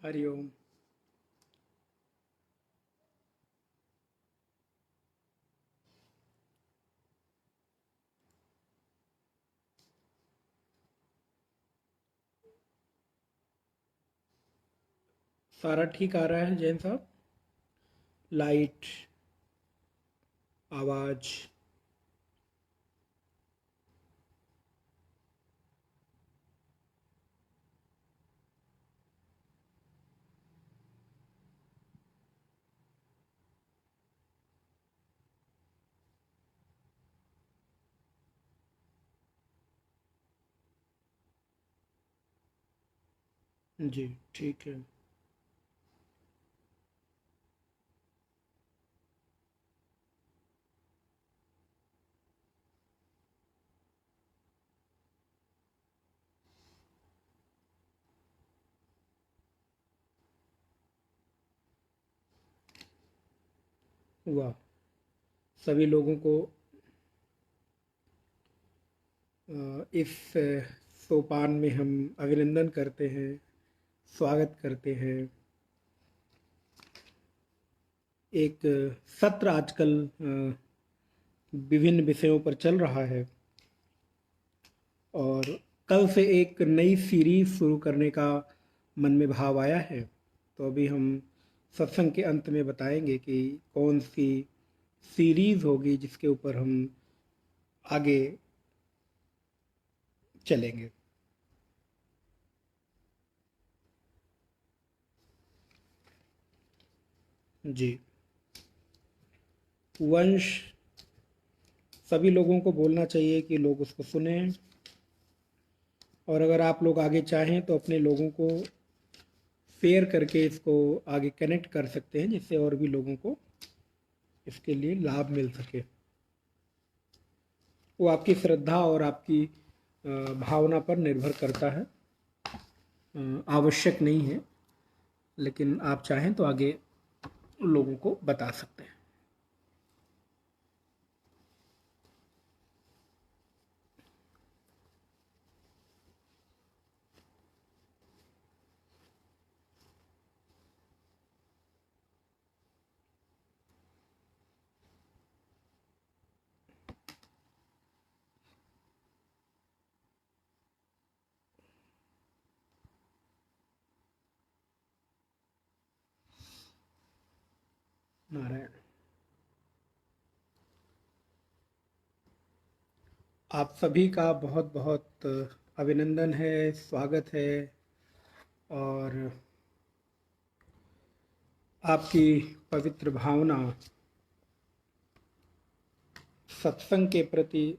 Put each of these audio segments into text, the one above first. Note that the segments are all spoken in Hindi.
हरिओम। सारा ठीक आ रहा है जैन साहब? लाइट, आवाज़। जी, ठीक है। वाह! सभी लोगों को इस सोपान में हम अभिनंदन करते हैं, स्वागत करते हैं। एक सत्र आजकल विभिन्न विषयों पर चल रहा है और कल से एक नई सीरीज़ शुरू करने का मन में भाव आया है। तो अभी हम सत्संग के अंत में बताएंगे कि कौन सी सीरीज़ होगी जिसके ऊपर हम आगे चलेंगे। जी। वंश सभी लोगों को बोलना चाहिए कि लोग उसको सुने, और अगर आप लोग आगे चाहें तो अपने लोगों को शेयर करके इसको आगे कनेक्ट कर सकते हैं, जिससे और भी लोगों को इसके लिए लाभ मिल सके। वो आपकी श्रद्धा और आपकी भावना पर निर्भर करता है। आवश्यक नहीं है, लेकिन आप चाहें तो आगे लोगों को बता सकते हैं। नारायण। आप सभी का बहुत बहुत अभिनंदन है, स्वागत है। और आपकी पवित्र भावना सत्संग के प्रति,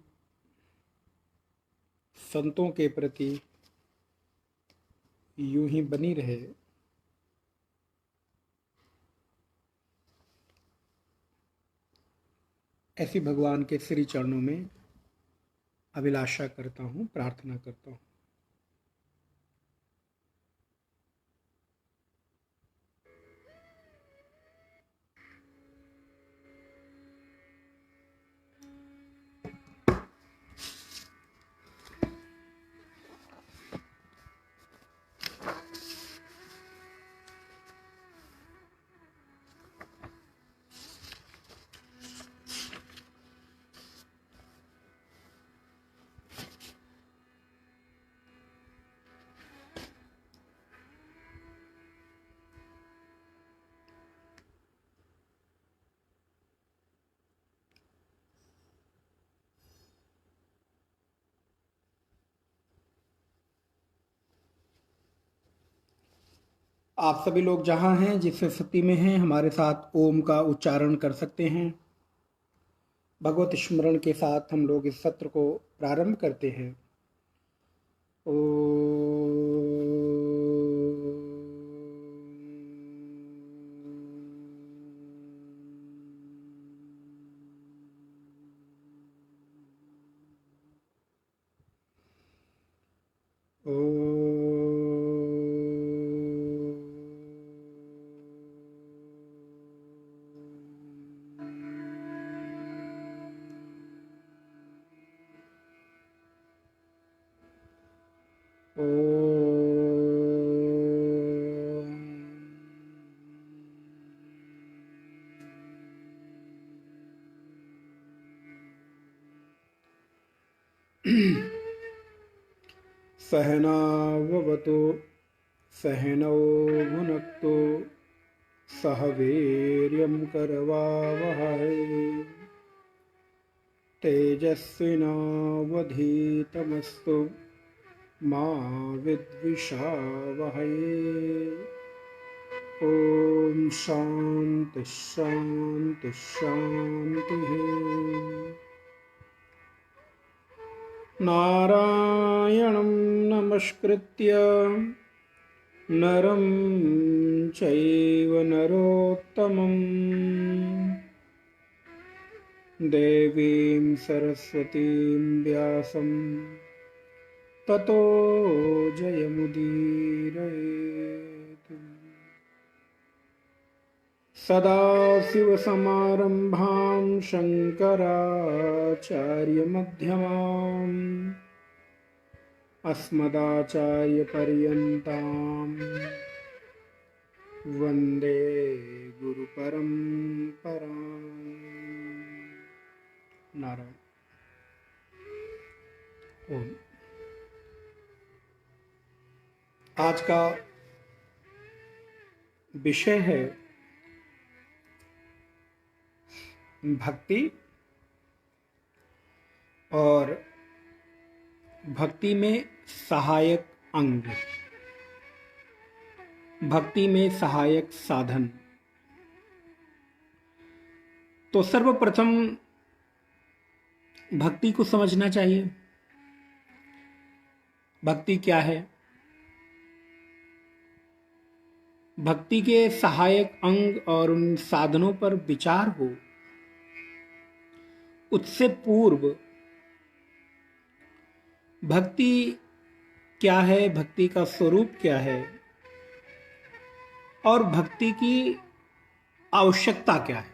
संतों के प्रति यूं ही बनी रहे, ऐसी भगवान के श्री चरणों में अभिलाषा करता हूँ, प्रार्थना करता हूँ। आप सभी लोग जहाँ हैं, जिस स्थिति में हैं, हमारे साथ ओम का उच्चारण कर सकते हैं। भगवत स्मरण के साथ हम लोग इस सत्र को प्रारंभ करते हैं। ओ सहनाववतु सहनौ भुनक्तु सह वीर्यं करवावहै तेजस्विनावधीतमस्तु मा विद्विषावहै। ओम शांति शांति शांति। नारायणं नमस्कृत्य नरं चैव नरोत्तमं देवीं सरस्वतीं व्यासं ततो जयमुदीरयेत्। सदाशिवसमारम्भां शङ्कराचार्यमध्यमाम् अस्मदाचार्यपर्यन्तां वन्दे गुरुपरम्पराम्। नारायण। ओम। आज का विषय है भक्ति और भक्ति में सहायक अंग, भक्ति में सहायक साधन। तो सर्वप्रथम भक्ति को समझना चाहिए। भक्ति क्या है? भक्ति के सहायक अंग और उन साधनों पर विचार हो, उससे पूर्व भक्ति क्या है, भक्ति का स्वरूप क्या है और भक्ति की आवश्यकता क्या है।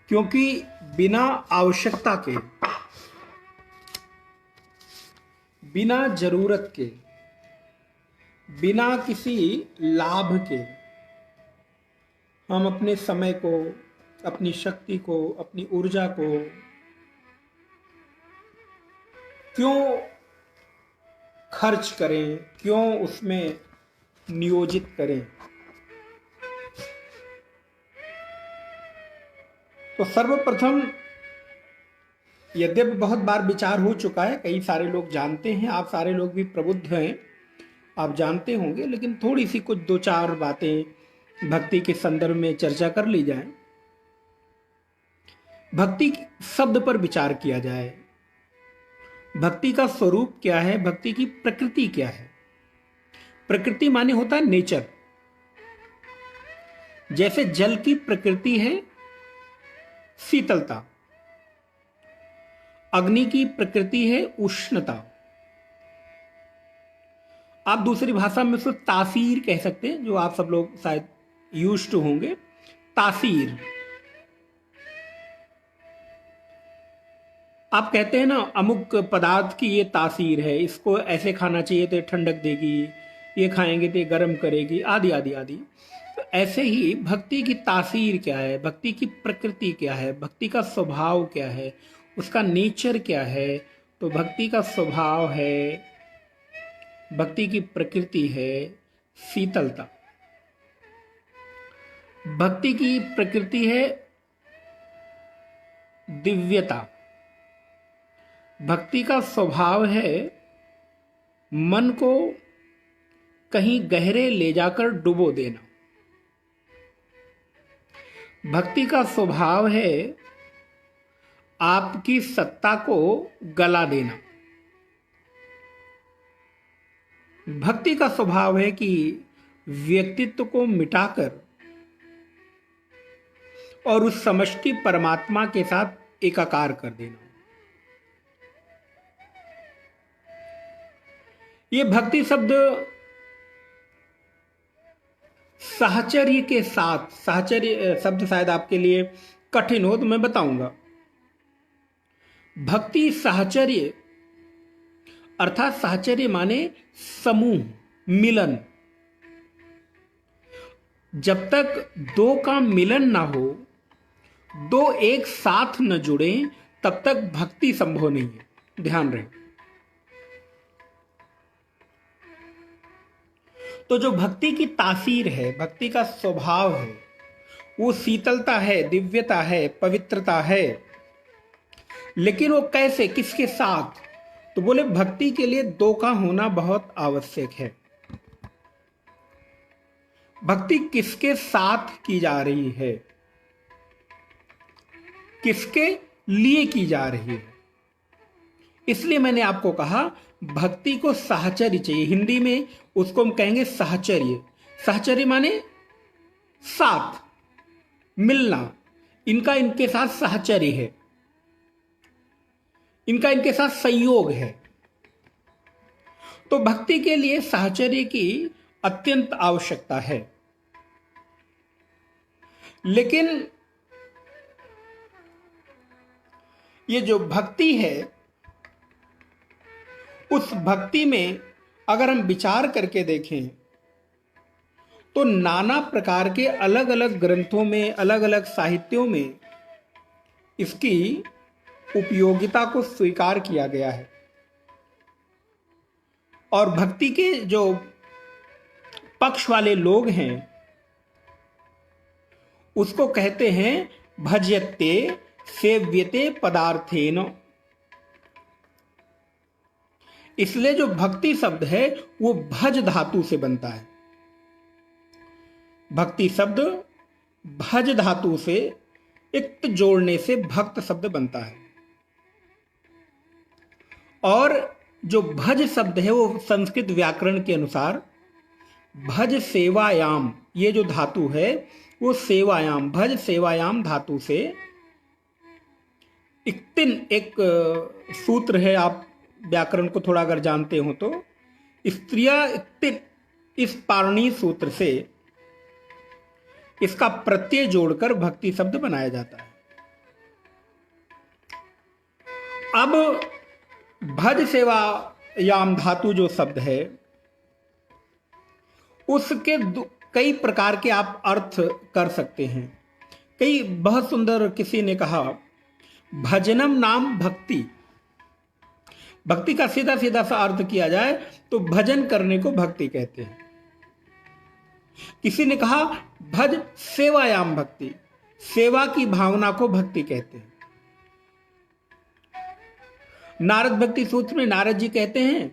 क्योंकि बिना आवश्यकता के, बिना जरूरत के, बिना किसी लाभ के हम अपने समय को, अपनी शक्ति को, अपनी ऊर्जा को क्यों खर्च करें, क्यों उसमें नियोजित करें। तो सर्वप्रथम, यद्यपि बहुत बार विचार हो चुका है, कई सारे लोग जानते हैं, आप सारे लोग भी प्रबुद्ध हैं, आप जानते होंगे, लेकिन थोड़ी सी कुछ दो चार बातें भक्ति के संदर्भ में चर्चा कर ली जाए। भक्ति शब्द पर विचार किया जाए। भक्ति का स्वरूप क्या है, भक्ति की प्रकृति क्या है। प्रकृति माने होता है नेचर। जैसे जल की प्रकृति है शीतलता, अग्नि की प्रकृति है उष्णता। आप दूसरी भाषा में उसको तासीर कह सकते हैं, जो आप सब लोग शायद यूज्ड होंगे। तासीर, आप कहते हैं ना अमुक पदार्थ की ये तासीर है, इसको ऐसे खाना चाहिए तो ये ठंडक देगी, ये खाएंगे तो ये गर्म करेगी, आदि आदि आदि। तो ऐसे ही भक्ति की तासीर क्या है, भक्ति की प्रकृति क्या है, भक्ति का स्वभाव क्या है, उसका नेचर क्या है। तो भक्ति का स्वभाव है, भक्ति की प्रकृति है शीतलता। भक्ति की प्रकृति है दिव्यता। भक्ति का स्वभाव है मन को कहीं गहरे ले जाकर डुबो देना। भक्ति का स्वभाव है आपकी सत्ता को गला देना। भक्ति का स्वभाव है कि व्यक्तित्व को मिटाकर और उस समष्टि परमात्मा के साथ एकाकार कर देना। ये भक्ति शब्द साहचर्य के साथ, साहचर्य शब्द शायद आपके लिए कठिन हो तो मैं बताऊंगा। भक्ति साहचर्य अर्थात साहचर्य माने समूह, मिलन। जब तक दो का मिलन ना हो, दो एक साथ न जुड़े, तब तक भक्ति संभव नहीं है। ध्यान रहे। तो जो भक्ति की तासीर है, भक्ति का स्वभाव है, वो शीतलता है, दिव्यता है, पवित्रता है। लेकिन वो कैसे, किसके साथ? तो बोले भक्ति के लिए दो का होना बहुत आवश्यक है। भक्ति किसके साथ की जा रही है, किसके लिए की जा रही है। इसलिए मैंने आपको कहा भक्ति को साहचर्य चाहिए। हिंदी में उसको हम कहेंगे साहचर्य। साहचर्य माने साथ, मिलना। इनका इनके साथ साहचर्य है, इनका इनके साथ संयोग है। तो भक्ति के लिए साहचर्य की अत्यंत आवश्यकता है। लेकिन ये जो भक्ति है, उस भक्ति में अगर हम विचार करके देखें तो नाना प्रकार के अलग अलग ग्रंथों में, अलग अलग साहित्यों में इसकी उपयोगिता को स्वीकार किया गया है। और भक्ति के जो पक्ष वाले लोग हैं उसको कहते हैं भज्यते सेव्यते पदार्थेन। इसलिए जो भक्ति शब्द है वो भज धातु से बनता है। भक्ति शब्द भज धातु से इक्त जोड़ने से भक्त शब्द बनता है। और जो भज शब्द है वो संस्कृत व्याकरण के अनुसार भज सेवायाम, ये जो धातु है वो सेवायाम, भज सेवायाम धातु से इक्तिन एक सूत्र है। आप व्याकरण को थोड़ा अगर जानते हो तो स्त्रिया इक्तिन, इस पारणी सूत्र से इसका प्रत्यय जोड़कर भक्ति शब्द बनाया जाता है। अब भज सेवायाम धातु जो शब्द है उसके कई प्रकार के आप अर्थ कर सकते हैं। कई बहुत सुंदर, किसी ने कहा भजनम नाम भक्ति। भक्ति का सीधा सीधा सा अर्थ किया जाए तो भजन करने को भक्ति कहते हैं। किसी ने कहा भज सेवायाम भक्ति, सेवा की भावना को भक्ति कहते हैं। नारद भक्ति सूत्र में नारद जी कहते हैं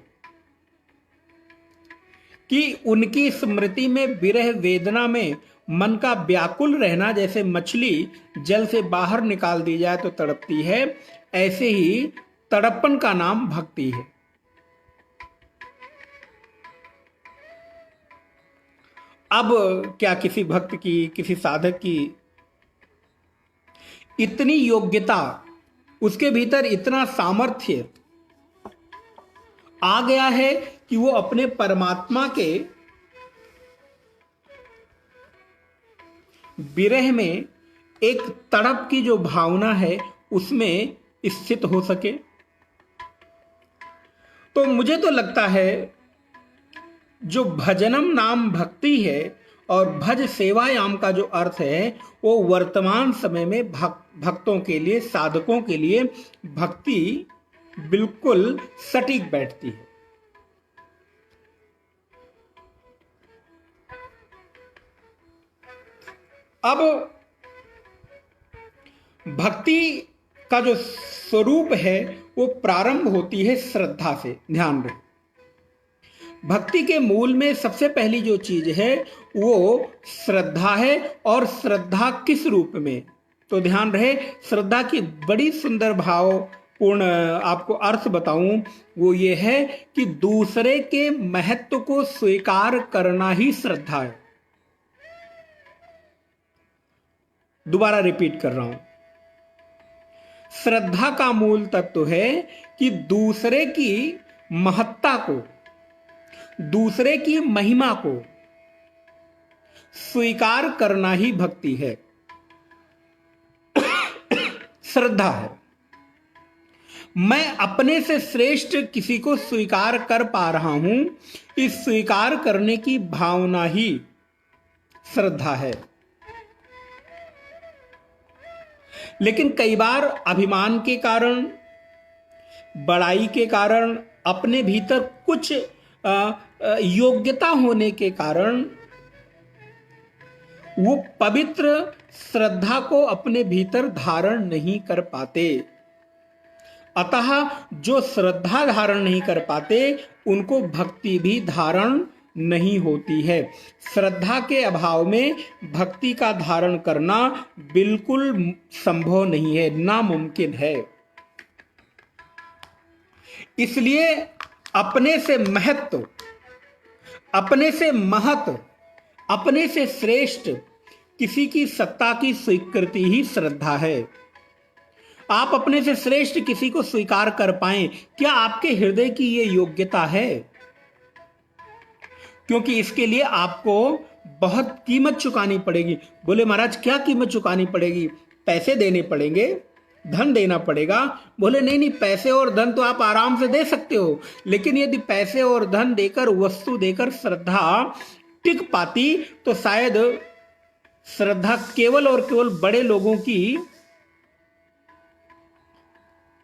कि उनकी स्मृति में विरह वेदना में मन का व्याकुल रहना, जैसे मछली जल से बाहर निकाल दी जाए तो तड़पती है, ऐसे ही तड़पन का नाम भक्ति है। अब क्या किसी भक्त की, किसी साधक की इतनी योग्यता, उसके भीतर इतना सामर्थ्य आ गया है कि वो अपने परमात्मा के विरह में एक तड़प की जो भावना है उसमें स्थित हो सके? तो मुझे तो लगता है जो भजनम नाम भक्ति है और भज सेवायाम का जो अर्थ है वो वर्तमान समय में भक्तों के लिए, साधकों के लिए भक्ति बिल्कुल सटीक बैठती है। अब भक्ति का जो स्वरूप है वो प्रारंभ होती है श्रद्धा से। ध्यान रहे, भक्ति के मूल में सबसे पहली जो चीज है वो श्रद्धा है। और श्रद्धा किस रूप में? तो ध्यान रहे, श्रद्धा की बड़ी सुंदर भावपूर्ण आपको अर्थ बताऊं, वो ये है कि दूसरे के महत्व को स्वीकार करना ही श्रद्धा है। दोबारा रिपीट कर रहा हूं, श्रद्धा का मूल तत्व है कि दूसरे की महत्ता को, दूसरे की महिमा को स्वीकार करना ही भक्ति है, श्रद्धा है। मैं अपने से श्रेष्ठ किसी को स्वीकार कर पा रहा हूं, इस स्वीकार करने की भावना ही श्रद्धा है। लेकिन कई बार अभिमान के कारण, बड़ाई के कारण अपने भीतर कुछ योग्यता होने के कारण वो पवित्र श्रद्धा को अपने भीतर धारण नहीं कर पाते। अतः जो श्रद्धा धारण नहीं कर पाते उनको भक्ति भी धारण नहीं होती है। श्रद्धा के अभाव में भक्ति का धारण करना बिल्कुल संभव नहीं है, नामुमकिन है। इसलिए अपने से महत्व, अपने से महत्व, अपने से श्रेष्ठ किसी की सत्ता की स्वीकृति ही श्रद्धा है। आप अपने से श्रेष्ठ किसी को स्वीकार कर पाएं, क्या आपके हृदय की यह योग्यता है? क्योंकि इसके लिए आपको बहुत कीमत चुकानी पड़ेगी। बोले महाराज क्या कीमत चुकानी पड़ेगी? पैसे देने पड़ेंगे, धन देना पड़ेगा। बोले नहीं नहीं, पैसे और धन तो आप आराम से दे सकते हो, लेकिन यदि पैसे और धन देकर, वस्तु देकर श्रद्धा टिक पाती तो शायद श्रद्धा केवल और केवल बड़े लोगों की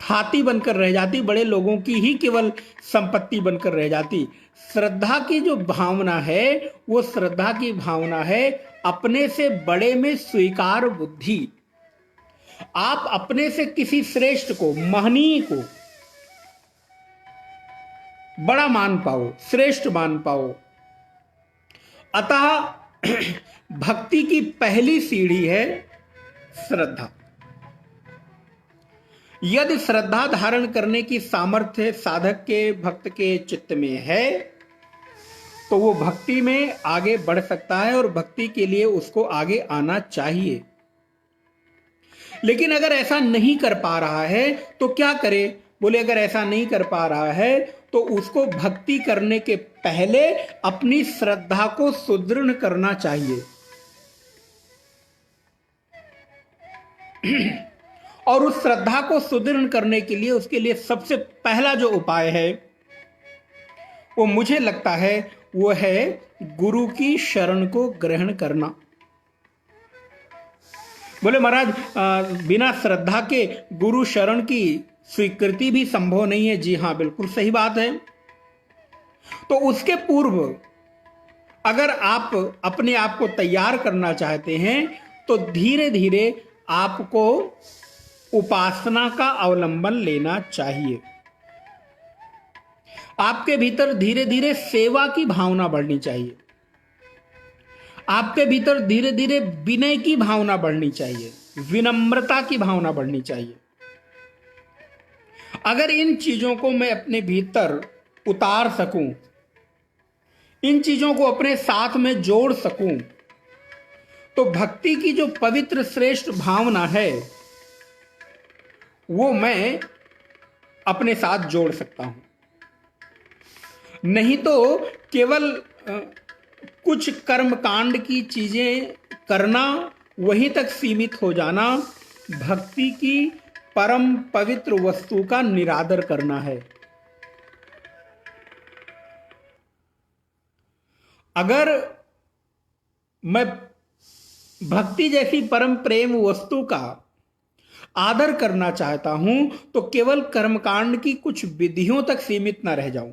थाती बनकर रह जाती, बड़े लोगों की ही केवल संपत्ति बनकर रह जाती। श्रद्धा की जो भावना है वो श्रद्धा की भावना है अपने से बड़े में स्वीकार बुद्धि। आप अपने से किसी श्रेष्ठ को, महनीय को बड़ा मान पाओ, श्रेष्ठ मान पाओ। अतः भक्ति की पहली सीढ़ी है श्रद्धा। यदि श्रद्धा धारण करने की सामर्थ्य साधक के, भक्त के चित्त में है तो वो भक्ति में आगे बढ़ सकता है और भक्ति के लिए उसको आगे आना चाहिए। लेकिन अगर ऐसा नहीं कर पा रहा है तो क्या करे? बोले अगर ऐसा नहीं कर पा रहा है तो उसको भक्ति करने के पहले अपनी श्रद्धा को सुदृढ़ करना चाहिए। और उस श्रद्धा को सुदृढ़ करने के लिए, उसके लिए सबसे पहला जो उपाय है वो मुझे लगता है वो है गुरु की शरण को ग्रहण करना। बोले महाराज बिना श्रद्धा के गुरु शरण की स्वीकृति भी संभव नहीं है। जी हाँ, बिल्कुल सही बात है। तो उसके पूर्व अगर आप अपने आप को तैयार करना चाहते हैं तो धीरे धीरे आपको उपासना का अवलंबन लेना चाहिए। आपके भीतर धीरे धीरे सेवा की भावना बढ़नी चाहिए। आपके भीतर धीरे धीरे विनय की भावना बढ़नी चाहिए, विनम्रता की भावना बढ़नी चाहिए। अगर इन चीजों को मैं अपने भीतर उतार सकूं, इन चीजों को अपने साथ में जोड़ सकूं, तो भक्ति की जो पवित्र श्रेष्ठ भावना है वो मैं अपने साथ जोड़ सकता हूं। नहीं तो केवल कुछ कर्मकांड की चीजें करना, वहीं तक सीमित हो जाना भक्ति की परम पवित्र वस्तु का निरादर करना है। अगर मैं भक्ति जैसी परम प्रेम वस्तु का आदर करना चाहता हूं तो केवल कर्मकांड की कुछ विधियों तक सीमित ना रह जाऊं,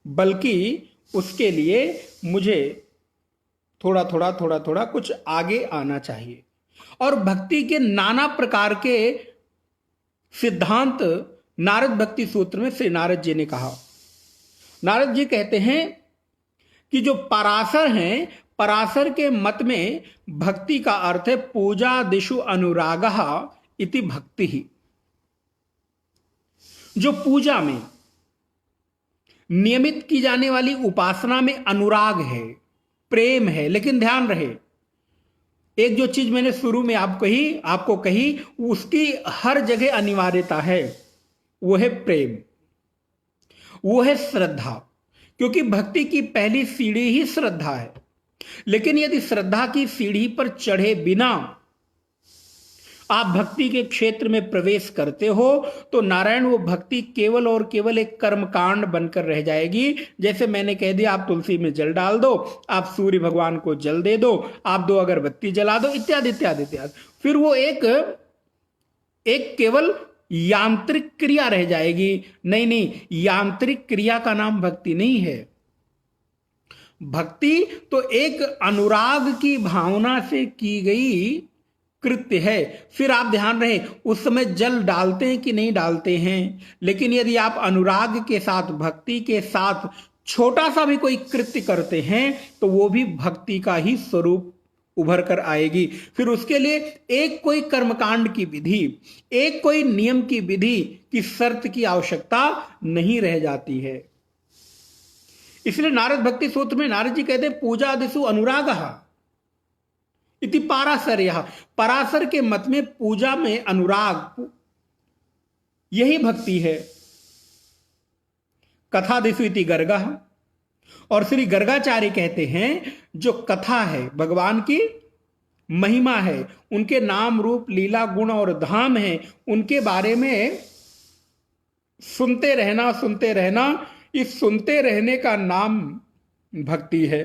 बल्कि उसके लिए मुझे थोड़ा थोड़ा कुछ आगे आना चाहिए। और भक्ति के नाना प्रकार के सिद्धांत नारद भक्ति सूत्र में श्री नारद जी ने कहा। नारद जी कहते हैं कि जो पराशर हैं, पराशर के मत में भक्ति का अर्थ है पूजा दिशु अनुरागः इति भक्ति ही। जो पूजा में नियमित की जाने वाली उपासना में अनुराग है, प्रेम है। लेकिन ध्यान रहे, एक जो चीज मैंने शुरू में आपको कही उसकी हर जगह अनिवार्यता है, वो है प्रेम, वो है श्रद्धा। क्योंकि भक्ति की पहली सीढ़ी ही श्रद्धा है। लेकिन यदि श्रद्धा की सीढ़ी पर चढ़े बिना आप भक्ति के क्षेत्र में प्रवेश करते हो तो नारायण वो भक्ति केवल और केवल एक कर्मकांड बनकर रह जाएगी। जैसे मैंने कह दिया, आप तुलसी में जल डाल दो, आप सूर्य भगवान को जल दे दो, आप 2 अगरबत्ती जला दो, इत्यादि इत्यादि इत्यादि। फिर वो एक केवल यांत्रिक क्रिया रह जाएगी। नहीं नहीं, यांत्रिक क्रिया का नाम भक्ति नहीं है। भक्ति तो एक अनुराग की भावना से की गई कृत्य है। फिर आप ध्यान रहे, उस समय जल डालते हैं कि नहीं डालते हैं, लेकिन यदि आप अनुराग के साथ, भक्ति के साथ छोटा सा भी कोई कृत्य करते हैं तो वो भी भक्ति का ही स्वरूप उभर कर आएगी। फिर उसके लिए एक कोई कर्मकांड की विधि, एक कोई नियम की विधि की शर्त की आवश्यकता नहीं रह जाती है। इसलिए नारद भक्ति सूत्र में नारद जी कहते हैं पूजा दिशु अनुरागः इति पाराशर्यः। पराशर के मत में पूजा में अनुराग यही भक्ति है। कथा दिशु इति गर्गः। और श्री गर्गाचार्य कहते हैं जो कथा है, भगवान की महिमा है, उनके नाम रूप लीला गुण और धाम है, उनके बारे में सुनते रहना, इस सुनते रहने का नाम भक्ति है।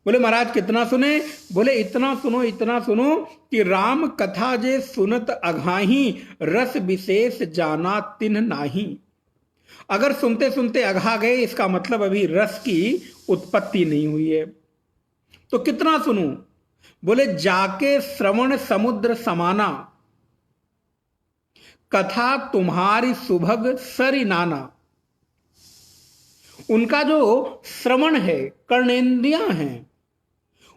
बोले महाराज कितना सुने? बोले इतना सुनो कि राम कथा जे सुनत अघाही, रस विशेष जाना तिन्ह नाही। अगर सुनते सुनते अघा गए, इसका मतलब अभी रस की उत्पत्ति नहीं हुई है। तो कितना सुनूं? बोले जाके श्रवण समुद्र समाना, कथा तुम्हारी सुभग सरि नाना। उनका जो श्रवण है, कर्णेंद्रियां हैं,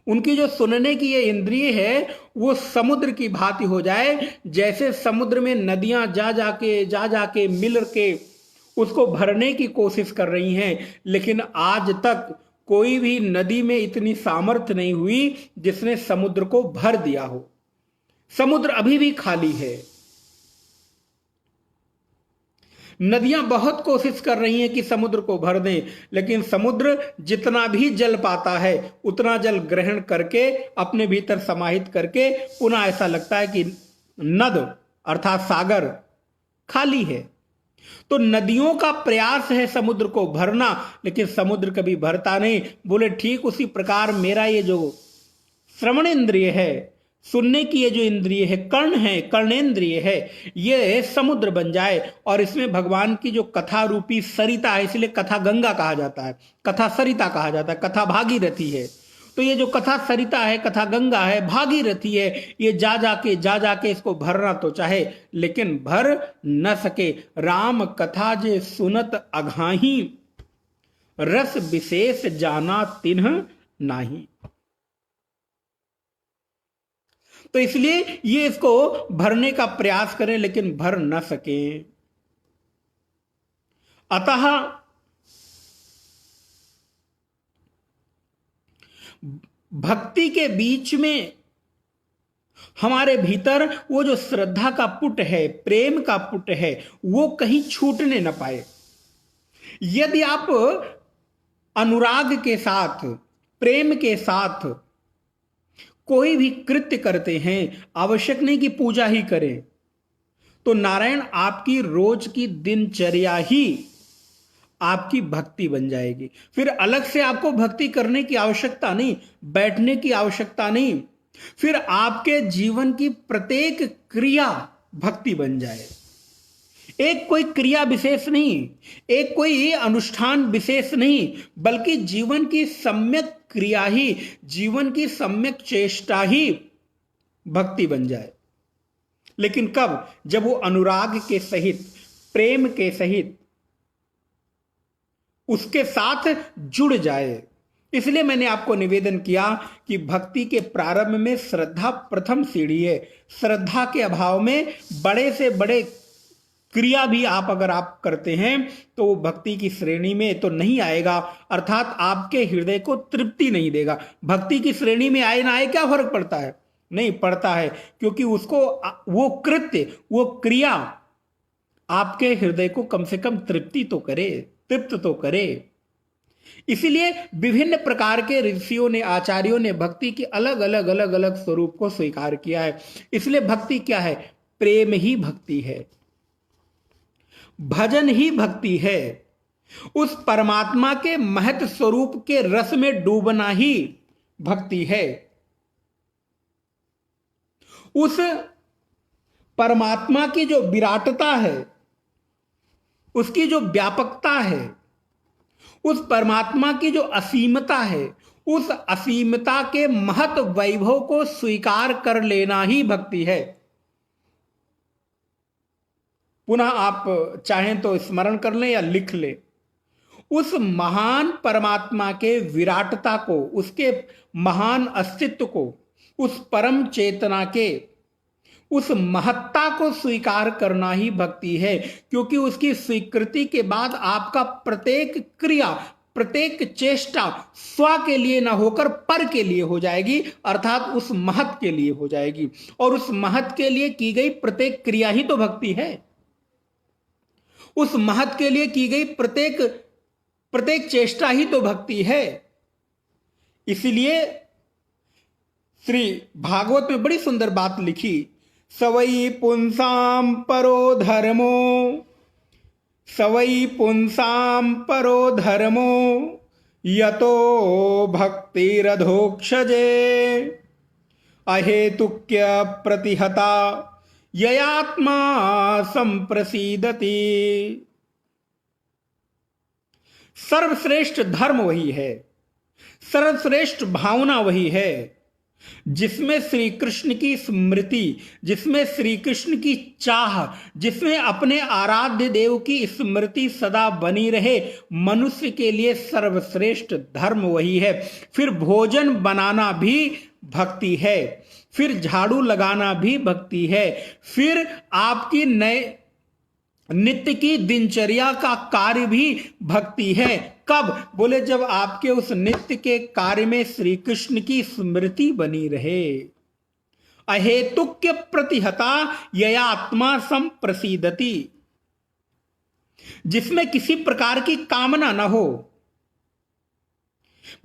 उनकी जो सुनने की ये इंद्रिय है वो समुद्र की भांति हो जाए। जैसे समुद्र में नदियां जा जाके मिल के उसको भरने की कोशिश कर रही हैं, लेकिन आज तक कोई भी नदी में इतनी सामर्थ्य नहीं हुई जिसने समुद्र को भर दिया हो। समुद्र अभी भी खाली है। नदियां बहुत कोशिश कर रही हैं कि समुद्र को भर दें, लेकिन समुद्र जितना भी जल पाता है उतना जल ग्रहण करके अपने भीतर समाहित करके पुनः ऐसा लगता है कि नद अर्थात सागर खाली है। तो नदियों का प्रयास है समुद्र को भरना, लेकिन समुद्र कभी भरता नहीं। बोले ठीक उसी प्रकार मेरा ये जो श्रवण इंद्रिय है, सुनने की ये जो इंद्रिय है, कर्ण है, कर्णेंद्रिय है, ये समुद्र बन जाए और इसमें भगवान की जो कथा रूपी सरिता है, इसलिए कथा गंगा कहा जाता है, कथा सरिता कहा जाता है, कथा भागीरथी है। तो ये जो कथा सरिता है, कथा गंगा है, भागीरथी है, ये जा जाके इसको भरना तो चाहे लेकिन भर न सके। राम कथा जे सुनत अघाही, रस विशेष जाना तिन्ह नाही। तो इसलिए ये इसको भरने का प्रयास करें लेकिन भर न सके। अतः भक्ति के बीच में हमारे भीतर वो जो श्रद्धा का पुट है, प्रेम का पुट है, वो कहीं छूटने न पाए। यदि आप अनुराग के साथ, प्रेम के साथ कोई भी कृत्य करते हैं, आवश्यक नहीं कि पूजा ही करें, तो नारायण आपकी रोज की दिनचर्या ही आपकी भक्ति बन जाएगी। फिर अलग से आपको भक्ति करने की आवश्यकता नहीं, बैठने की आवश्यकता नहीं, फिर आपके जीवन की प्रत्येक क्रिया भक्ति बन जाए। एक कोई क्रिया विशेष नहीं, एक कोई अनुष्ठान विशेष नहीं, बल्कि जीवन की सम्यक क्रिया ही, जीवन की सम्यक चेष्टा ही भक्ति बन जाए। लेकिन कब? जब वो अनुराग के सहित, प्रेम के सहित उसके साथ जुड़ जाए। इसलिए मैंने आपको निवेदन किया कि भक्ति के प्रारंभ में श्रद्धा प्रथम सीढ़ी है। श्रद्धा के अभाव में बड़े से बड़े क्रिया भी अगर आप करते हैं तो वो भक्ति की श्रेणी में तो नहीं आएगा, अर्थात आपके हृदय को तृप्ति नहीं देगा। भक्ति की श्रेणी में आए ना आए क्या फर्क पड़ता है? नहीं पड़ता है, क्योंकि उसको वो कृत्य, वो क्रिया आपके हृदय को कम से कम तृप्ति तो करे, तृप्त तो करे। इसीलिए विभिन्न प्रकार के ऋषियों ने, आचार्यों ने भक्ति के अलग अलग स्वरूप को स्वीकार किया है। इसलिए भक्ति क्या है? प्रेम ही भक्ति है, भजन ही भक्ति है। उस परमात्मा के महत स्वरूप के रस में डूबना ही भक्ति है। उस परमात्मा की जो विराटता है, उसकी जो व्यापकता है, उस परमात्मा की जो असीमता है, उस असीमता के महत वैभव को स्वीकार कर लेना ही भक्ति है। पुनः आप चाहें तो स्मरण कर लें या लिख लें। उस महान परमात्मा के विराटता को, उसके महान अस्तित्व को, उस परम चेतना के उस महत्ता को स्वीकार करना ही भक्ति है, क्योंकि उसकी स्वीकृति के बाद आपका प्रत्येक क्रिया, प्रत्येक चेष्टा स्व के लिए ना होकर पर के लिए हो जाएगी, अर्थात उस महत के लिए हो जाएगी। और उस महत के लिए की गई प्रत्येक क्रिया ही तो भक्ति है। उस महत के लिए की गई प्रत्येक चेष्टा ही तो भक्ति है। इसलिए श्री भागवत में बड़ी सुंदर बात लिखी, सवई पुंसाम परो धर्मो, सवई पुंसाम परो धर्मो, यतो भक्तिरधोक्षजे, अहेतुक्य प्रतिहता ययात्मा संप्रसीदति। सर्वश्रेष्ठ धर्म वही है, सर्वश्रेष्ठ भावना वही है जिसमें श्री कृष्ण की स्मृति, जिसमें श्री कृष्ण की चाह, जिसमें अपने आराध्य देव की स्मृति सदा बनी रहे। मनुष्य के लिए सर्वश्रेष्ठ धर्म वही है। फिर भोजन बनाना भी भक्ति है, फिर झाड़ू लगाना भी भक्ति है, फिर आपकी नित्य की दिनचर्या का कार्य भी भक्ति है। कब? बोले जब आपके उस नित्य के कार्य में श्री कृष्ण की स्मृति बनी रहे। अहेतुक्य प्रतिहता ययात्मा संप्रसीदति, जिसमें किसी प्रकार की कामना न हो,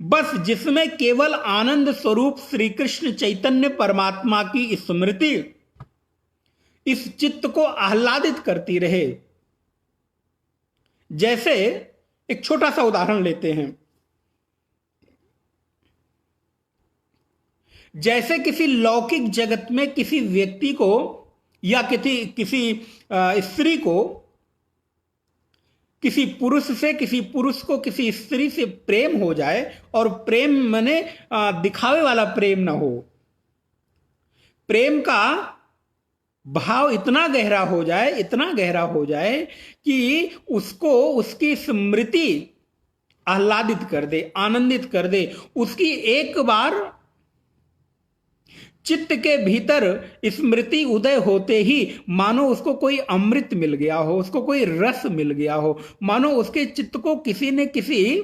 बस जिसमें केवल आनंद स्वरूप श्री कृष्ण चैतन्य परमात्मा की स्मृति इस चित्त को आह्लादित करती रहे। जैसे एक छोटा सा उदाहरण लेते हैं। जैसे किसी लौकिक जगत में किसी व्यक्ति को या किसी स्त्री को, किसी पुरुष से, किसी पुरुष को किसी स्त्री से प्रेम हो जाए, और प्रेम माने दिखावे वाला प्रेम ना हो, प्रेम का भाव इतना गहरा हो जाए, इतना गहरा हो जाए कि उसको उसकी स्मृति आह्लादित कर दे, आनंदित कर दे। उसकी एक बार चित्त के भीतर स्मृति उदय होते ही मानो उसको कोई अमृत मिल गया हो, उसको कोई रस मिल गया हो, मानो उसके चित्त को किसी ने किसी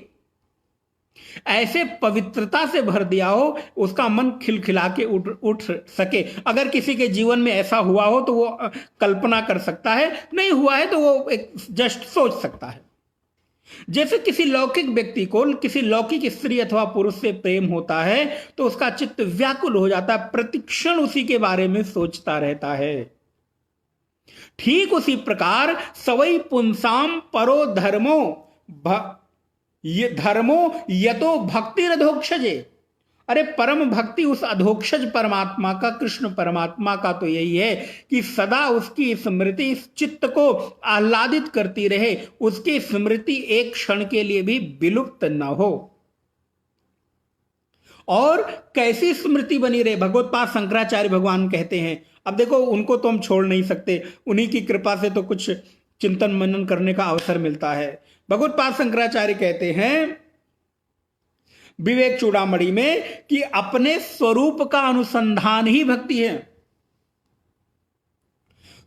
ऐसे पवित्रता से भर दिया हो, उसका मन खिलखिला के उठ सके। अगर किसी के जीवन में ऐसा हुआ हो तो वो कल्पना कर सकता है, नहीं हुआ है तो वो एक जस्ट सोच सकता है। जैसे किसी लौकिक व्यक्ति को किसी लौकिक स्त्री अथवा पुरुष से प्रेम होता है तो उसका चित्त व्याकुल हो जाता है, प्रतिक्षण उसी के बारे में सोचता रहता है। ठीक उसी प्रकार सवई पुंसाम परो धर्मो, ये धर्मो यतो भक्तिरधोक्षजे। अरे परम भक्ति उस अधोक्षज परमात्मा का, कृष्ण परमात्मा का तो यही है कि सदा उसकी स्मृति इस चित्त को आह्लादित करती रहे, उसकी स्मृति एक क्षण के लिए भी विलुप्त न हो। और कैसी स्मृति बनी रहे? भगवत्पाद शंकराचार्य भगवान कहते हैं, अब देखो उनको तो हम छोड़ नहीं सकते, उन्हीं की कृपा से तो कुछ चिंतन मनन करने का अवसर मिलता है। भगवत्पाद शंकराचार्य कहते हैं विवेक चूड़ामणि में कि अपने स्वरूप का अनुसंधान ही भक्ति है,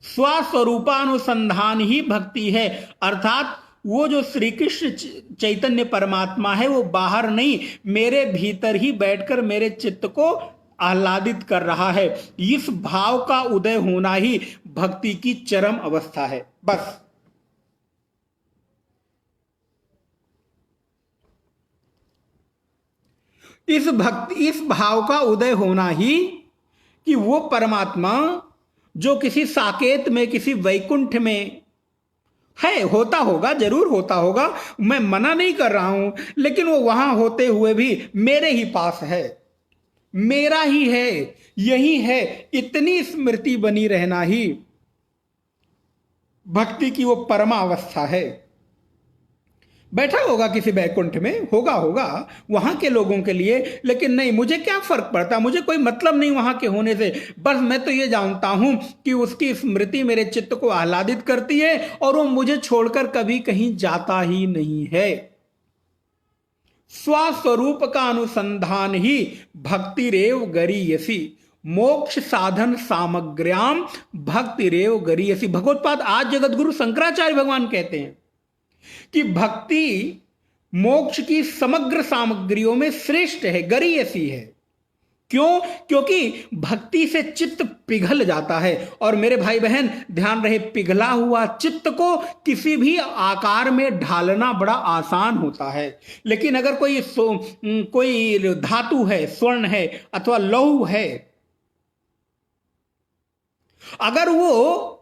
स्वस्वरूपानुसंधान ही भक्ति है। अर्थात वो जो श्री कृष्ण चैतन्य परमात्मा है वो बाहर नहीं, मेरे भीतर ही बैठकर मेरे चित्त को आह्लादित कर रहा है। इस भाव का उदय होना ही भक्ति की चरम अवस्था है। बस इस भाव का उदय होना ही कि वो परमात्मा जो किसी साकेत में, किसी वैकुंठ में है, होता होगा, जरूर होता होगा, मैं मना नहीं कर रहा हूं, लेकिन वो वहां होते हुए भी मेरे ही पास है, मेरा ही है, यही है, इतनी स्मृति बनी रहना ही भक्ति की वो परमावस्था है। बैठा होगा किसी बैकुंठ में, होगा होगा वहां के लोगों के लिए, लेकिन नहीं, मुझे क्या फर्क पड़ता, मुझे कोई मतलब नहीं वहां के होने से। बस मैं तो ये जानता हूं कि उसकी स्मृति मेरे चित्त को आह्लादित करती है और वो मुझे छोड़कर कभी कहीं जाता ही नहीं है। स्वस्वरूप का अनुसंधान ही भक्तिरेव गरीयसी, मोक्ष साधन सामग्र्याम भक्तिरेव गरीयसी। भगवत्पाद आज जगत गुरु शंकराचार्य भगवान कहते हैं कि भक्ति मोक्ष की समग्र सामग्रियों में श्रेष्ठ है, गरीयसी है। क्यों? क्योंकि भक्ति से चित्त पिघल जाता है। और मेरे भाई बहन ध्यान रहे, पिघला हुआ चित्त को किसी भी आकार में ढालना बड़ा आसान होता है, लेकिन अगर कोई धातु है, स्वर्ण है अथवा लौह है, अगर वो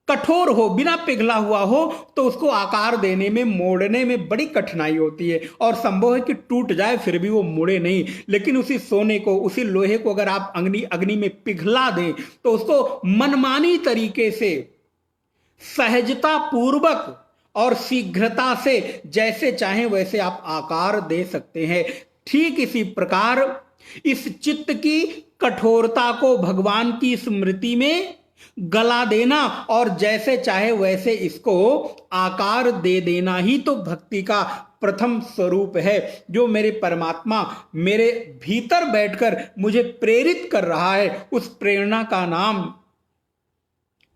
कठोर हो, बिना पिघला हुआ हो, तो उसको आकार देने में, मोड़ने में बड़ी कठिनाई होती है और संभव है कि टूट जाए फिर भी वो मुड़े नहीं। लेकिन उसी सोने को, उसी लोहे को अगर आप अग्नि में पिघला दें तो उसको मनमानी तरीके से, सहजता पूर्वक और शीघ्रता से जैसे चाहें वैसे आप आकार दे सकते हैं। ठीक इसी प्रकार इस चित्त की कठोरता को भगवान की स्मृति में गला देना और जैसे चाहे वैसे इसको आकार दे देना ही तो भक्ति का प्रथम स्वरूप है, जो मेरे परमात्मा मेरे भीतर बैठकर मुझे प्रेरित कर रहा है। उस प्रेरणा का नाम,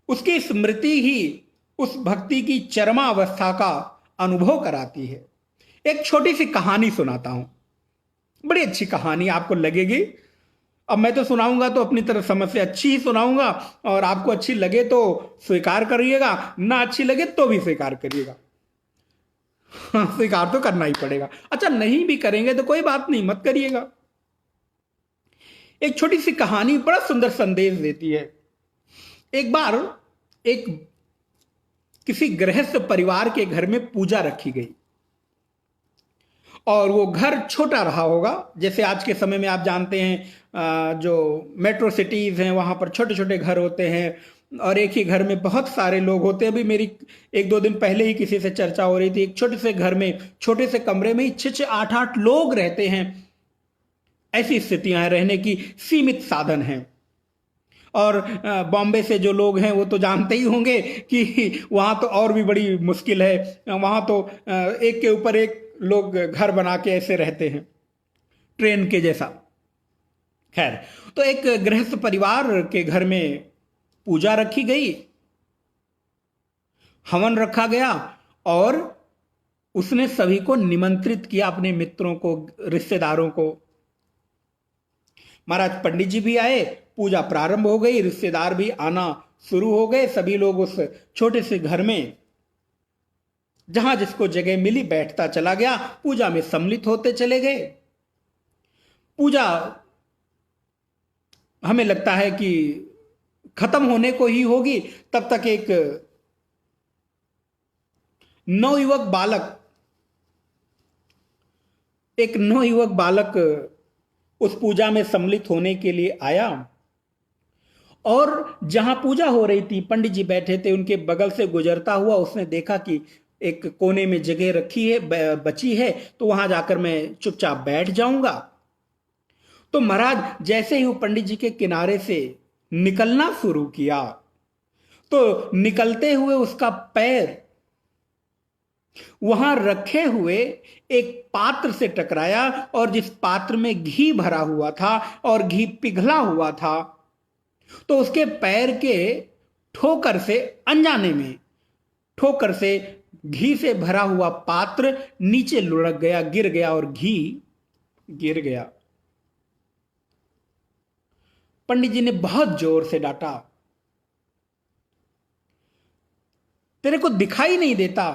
उसकी स्मृति ही उस भक्ति की चरमावस्था का अनुभव कराती है। एक छोटी सी कहानी सुनाता हूं, बड़ी अच्छी कहानी, आपको लगेगी। अब मैं तो सुनाऊंगा तो अपनी तरफ समझ से अच्छी ही सुनाऊंगा, और आपको अच्छी लगे तो स्वीकार करिएगा, ना अच्छी लगे तो भी स्वीकार करिएगा। हाँ, स्वीकार तो करना ही पड़ेगा। अच्छा, नहीं भी करेंगे तो कोई बात नहीं, मत करिएगा। एक छोटी सी कहानी बड़ा सुंदर संदेश देती है। एक बार एक किसी गृहस्थ परिवार के घर में पूजा रखी गई और वो घर छोटा रहा होगा। जैसे आज के समय में आप जानते हैं जो मेट्रो सिटीज हैं वहां पर छोटे छोटे घर होते हैं और एक ही घर में बहुत सारे लोग होते हैं। अभी मेरी 1-2 दिन पहले ही किसी से चर्चा हो रही थी, एक छोटे से घर में, छोटे से कमरे में 6-6, 8-8 लोग रहते हैं। ऐसी स्थितियां हैं, रहने की सीमित साधन हैं। और बॉम्बे से जो लोग हैं वो तो जानते ही होंगे कि वहां तो और भी बड़ी मुश्किल है। वहां तो एक के ऊपर एक लोग घर बना के ऐसे रहते हैं, ट्रेन के जैसा। खैर, तो एक गृहस्थ परिवार के घर में पूजा रखी गई, हवन रखा गया और उसने सभी को निमंत्रित किया, अपने मित्रों को, रिश्तेदारों को। महाराज पंडित जी भी आए, पूजा प्रारंभ हो गई, रिश्तेदार भी आना शुरू हो गए। सभी लोग उस छोटे से घर में जहां जिसको जगह मिली बैठता चला गया, पूजा में सम्मिलित होते चले गए। पूजा हमें लगता है कि खत्म होने को ही होगी, तब तक एक नवयुवक बालक उस पूजा में सम्मिलित होने के लिए आया और जहां पूजा हो रही थी, पंडित जी बैठे थे, उनके बगल से गुजरता हुआ उसने देखा कि एक कोने में जगह रखी है, बची है, तो वहां जाकर मैं चुपचाप बैठ जाऊंगा। तो महाराज जैसे ही वो पंडित जी के किनारे से निकलना शुरू किया तो निकलते हुए उसका पैर वहां रखे हुए एक पात्र से टकराया और जिस पात्र में घी भरा हुआ था और घी पिघला हुआ था, तो उसके पैर के ठोकर से, अनजाने में ठोकर से घी से भरा हुआ पात्र नीचे लुढ़क गया, गिर गया और घी गिर गया। पंडित जी ने बहुत जोर से डांटा, तेरे को दिखाई नहीं देता?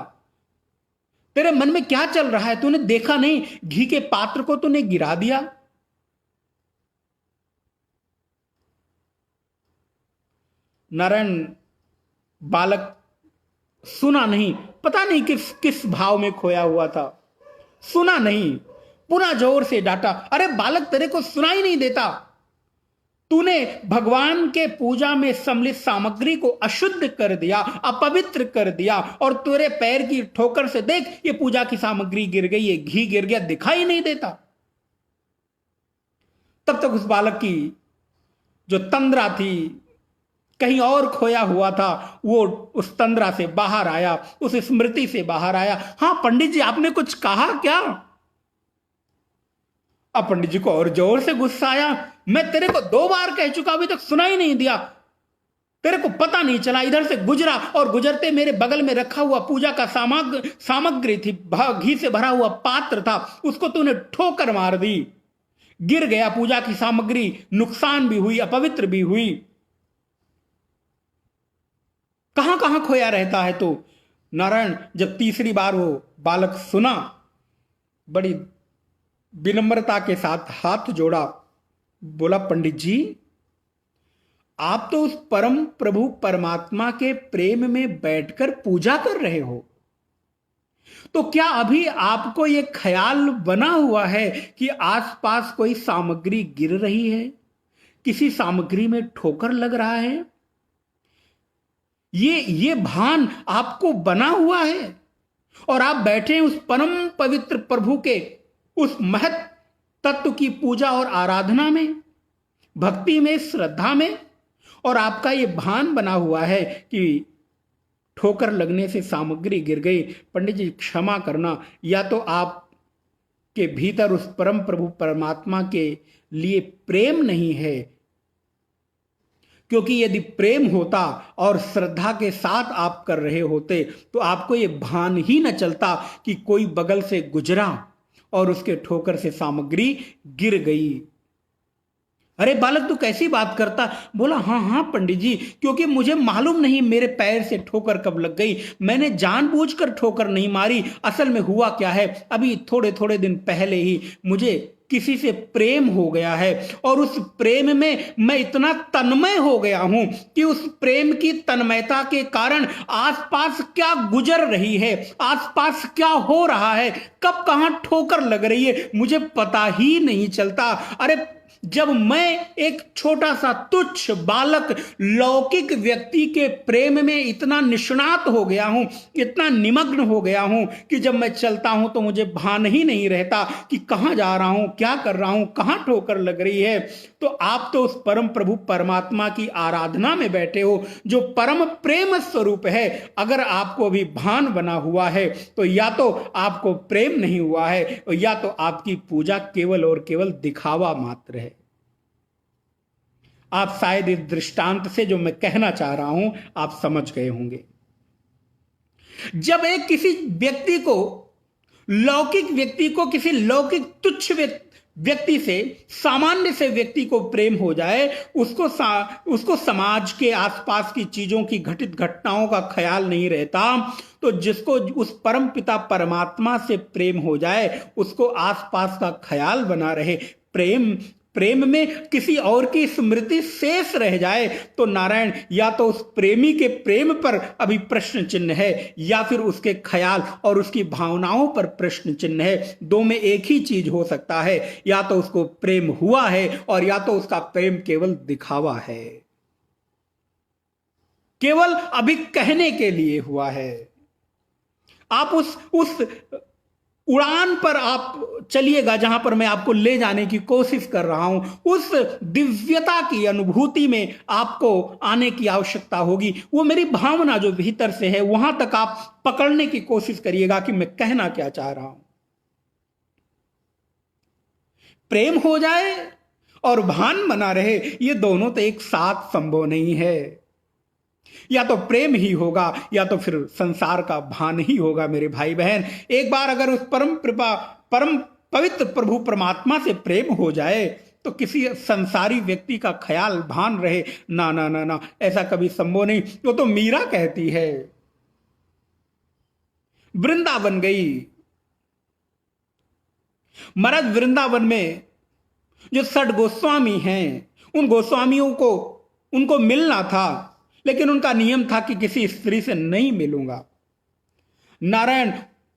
तेरे मन में क्या चल रहा है? तूने देखा नहीं? घी के पात्र को तूने गिरा दिया। नारायण बालक सुना नहीं, पता नहीं किस भाव में खोया हुआ था, सुना नहीं, पुनः जोर से डांटा, अरे बालक तेरे को सुनाई नहीं देता? तूने भगवान के पूजा में सम्मिलित सामग्री को अशुद्ध कर दिया, अपवित्र कर दिया, और तेरे पैर की ठोकर से देख ये पूजा की सामग्री गिर गई, ये घी गिर गया, दिखाई नहीं देता। तब तक उस बालक की जो तंद्रा थी, कहीं और खोया हुआ था, वो उस तंद्रा से बाहर आया, उस स्मृति से बाहर आया। हां पंडित जी, आपने कुछ कहा क्या? अब पंडित जी को और जोर से गुस्सा आया। मैं तेरे को 2 बार कह चुका, अभी तक सुना ही नहीं दिया, तेरे को पता नहीं चला। इधर से गुजरा और गुजरते मेरे बगल में रखा हुआ पूजा का सामग्री थी, घी से भरा हुआ पात्र था, उसको तूने ठोकर मार दी, गिर गया पूजा की सामग्री, नुकसान भी हुई, अपवित्र भी हुई। कहां कहां खोया रहता है तू? नारायण जब तीसरी बार वो बालक सुना, बड़ी विनम्रता के साथ हाथ जोड़ा, बोला पंडित जी, आप तो उस परम प्रभु परमात्मा के प्रेम में बैठकर पूजा कर रहे हो, तो क्या अभी आपको यह ख्याल बना हुआ है कि आसपास कोई सामग्री गिर रही है, किसी सामग्री में ठोकर लग रहा है? ये भान आपको बना हुआ है और आप बैठे हैं उस परम पवित्र प्रभु के उस महत तत्व की पूजा और आराधना में, भक्ति में, श्रद्धा में, और आपका ये भान बना हुआ है कि ठोकर लगने से सामग्री गिर गई। पंडित जी क्षमा करना, या तो आप के भीतर उस परम प्रभु परमात्मा के लिए प्रेम नहीं है, क्योंकि यदि प्रेम होता और श्रद्धा के साथ आप कर रहे होते तो आपको यह भान ही न चलता कि कोई बगल से गुजरा और उसके ठोकर से सामग्री गिर गई। अरे बालक तू कैसी बात करता? बोला हाँ हाँ पंडित जी, क्योंकि मुझे मालूम नहीं मेरे पैर से ठोकर कब लग गई, मैंने जानबूझकर ठोकर नहीं मारी। असल में हुआ क्या है, अभी थोड़े थोड़े दिन पहले ही मुझे किसी से प्रेम हो गया है, और उस प्रेम में मैं इतना तन्मय हो गया हूं कि उस प्रेम की तन्मयता के कारण आसपास क्या गुजर रही है, आसपास क्या हो रहा है, कब कहां ठोकर लग रही है, मुझे पता ही नहीं चलता। अरे जब मैं एक छोटा सा तुच्छ बालक लौकिक व्यक्ति के प्रेम में इतना निष्णात हो गया हूं, इतना निमग्न हो गया हूं कि जब मैं चलता हूं तो मुझे भान ही नहीं रहता कि कहां जा रहा हूं, क्या कर रहा हूं, कहां ठोकर लग रही है। तो आप तो उस परम प्रभु परमात्मा की आराधना में बैठे हो जो परम प्रेम स्वरूप है। अगर आपको अभी भान बना हुआ है तो या तो आपको प्रेम नहीं हुआ है, या तो आपकी पूजा केवल और केवल दिखावा मात्र है। आप शायद इस दृष्टांत से जो मैं कहना चाह रहा हूं आप समझ गए होंगे। जब एक किसी व्यक्ति को, लौकिक व्यक्ति को, किसी लौकिक तुच्छ व्यक्ति से, सामान्य से व्यक्ति को प्रेम हो जाए, उसको समाज के आसपास की चीजों की, घटित घटनाओं का ख्याल नहीं रहता, तो जिसको उस परम पिता परमात्मा से प्रेम हो जाए उसको आसपास का ख्याल बना रहे, प्रेम में किसी और की स्मृति शेष रह जाए, तो नारायण या तो उस प्रेमी के प्रेम पर अभी प्रश्न चिन्ह है, या फिर उसके ख्याल और उसकी भावनाओं पर प्रश्न चिन्ह है। दो में एक ही चीज हो सकता है, या तो उसको प्रेम हुआ है और या तो उसका प्रेम केवल दिखावा है, केवल अभी कहने के लिए हुआ है। आप उस उड़ान पर आप चलिएगा जहां पर मैं आपको ले जाने की कोशिश कर रहा हूं, उस दिव्यता की अनुभूति में आपको आने की आवश्यकता होगी। वो मेरी भावना जो भीतर से है वहां तक आप पकड़ने की कोशिश करिएगा कि मैं कहना क्या चाह रहा हूं। प्रेम हो जाए और भान बना रहे, ये दोनों तो एक साथ संभव नहीं है। या तो प्रेम ही होगा या तो फिर संसार का भान ही होगा। मेरे भाई बहन, एक बार अगर उस परम पवित्र प्रभु परमात्मा से प्रेम हो जाए तो किसी संसारी व्यक्ति का ख्याल भान रहे, ना ना ना ना, ऐसा कभी संभव नहीं। वो तो मीरा कहती है, वृंदावन गई, महाराज वृंदावन में जो 6 गोस्वामी हैं, उन गोस्वामियों को उनको मिलना था, लेकिन उनका नियम था कि किसी स्त्री से नहीं मिलूंगा। नारायण,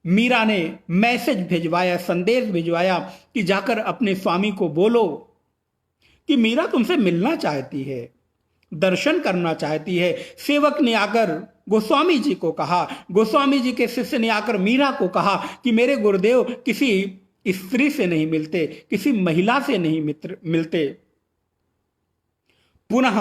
मीरा ने मैसेज भिजवाया, संदेश भिजवाया कि जाकर अपने स्वामी को बोलो कि मीरा तुमसे मिलना चाहती है, दर्शन करना चाहती है। सेवक ने आकर गोस्वामी जी को कहा, गोस्वामी जी के शिष्य ने आकर मीरा को कहा कि मेरे गुरुदेव किसी स्त्री से नहीं मिलते, किसी महिला से नहीं मिलते। पुनः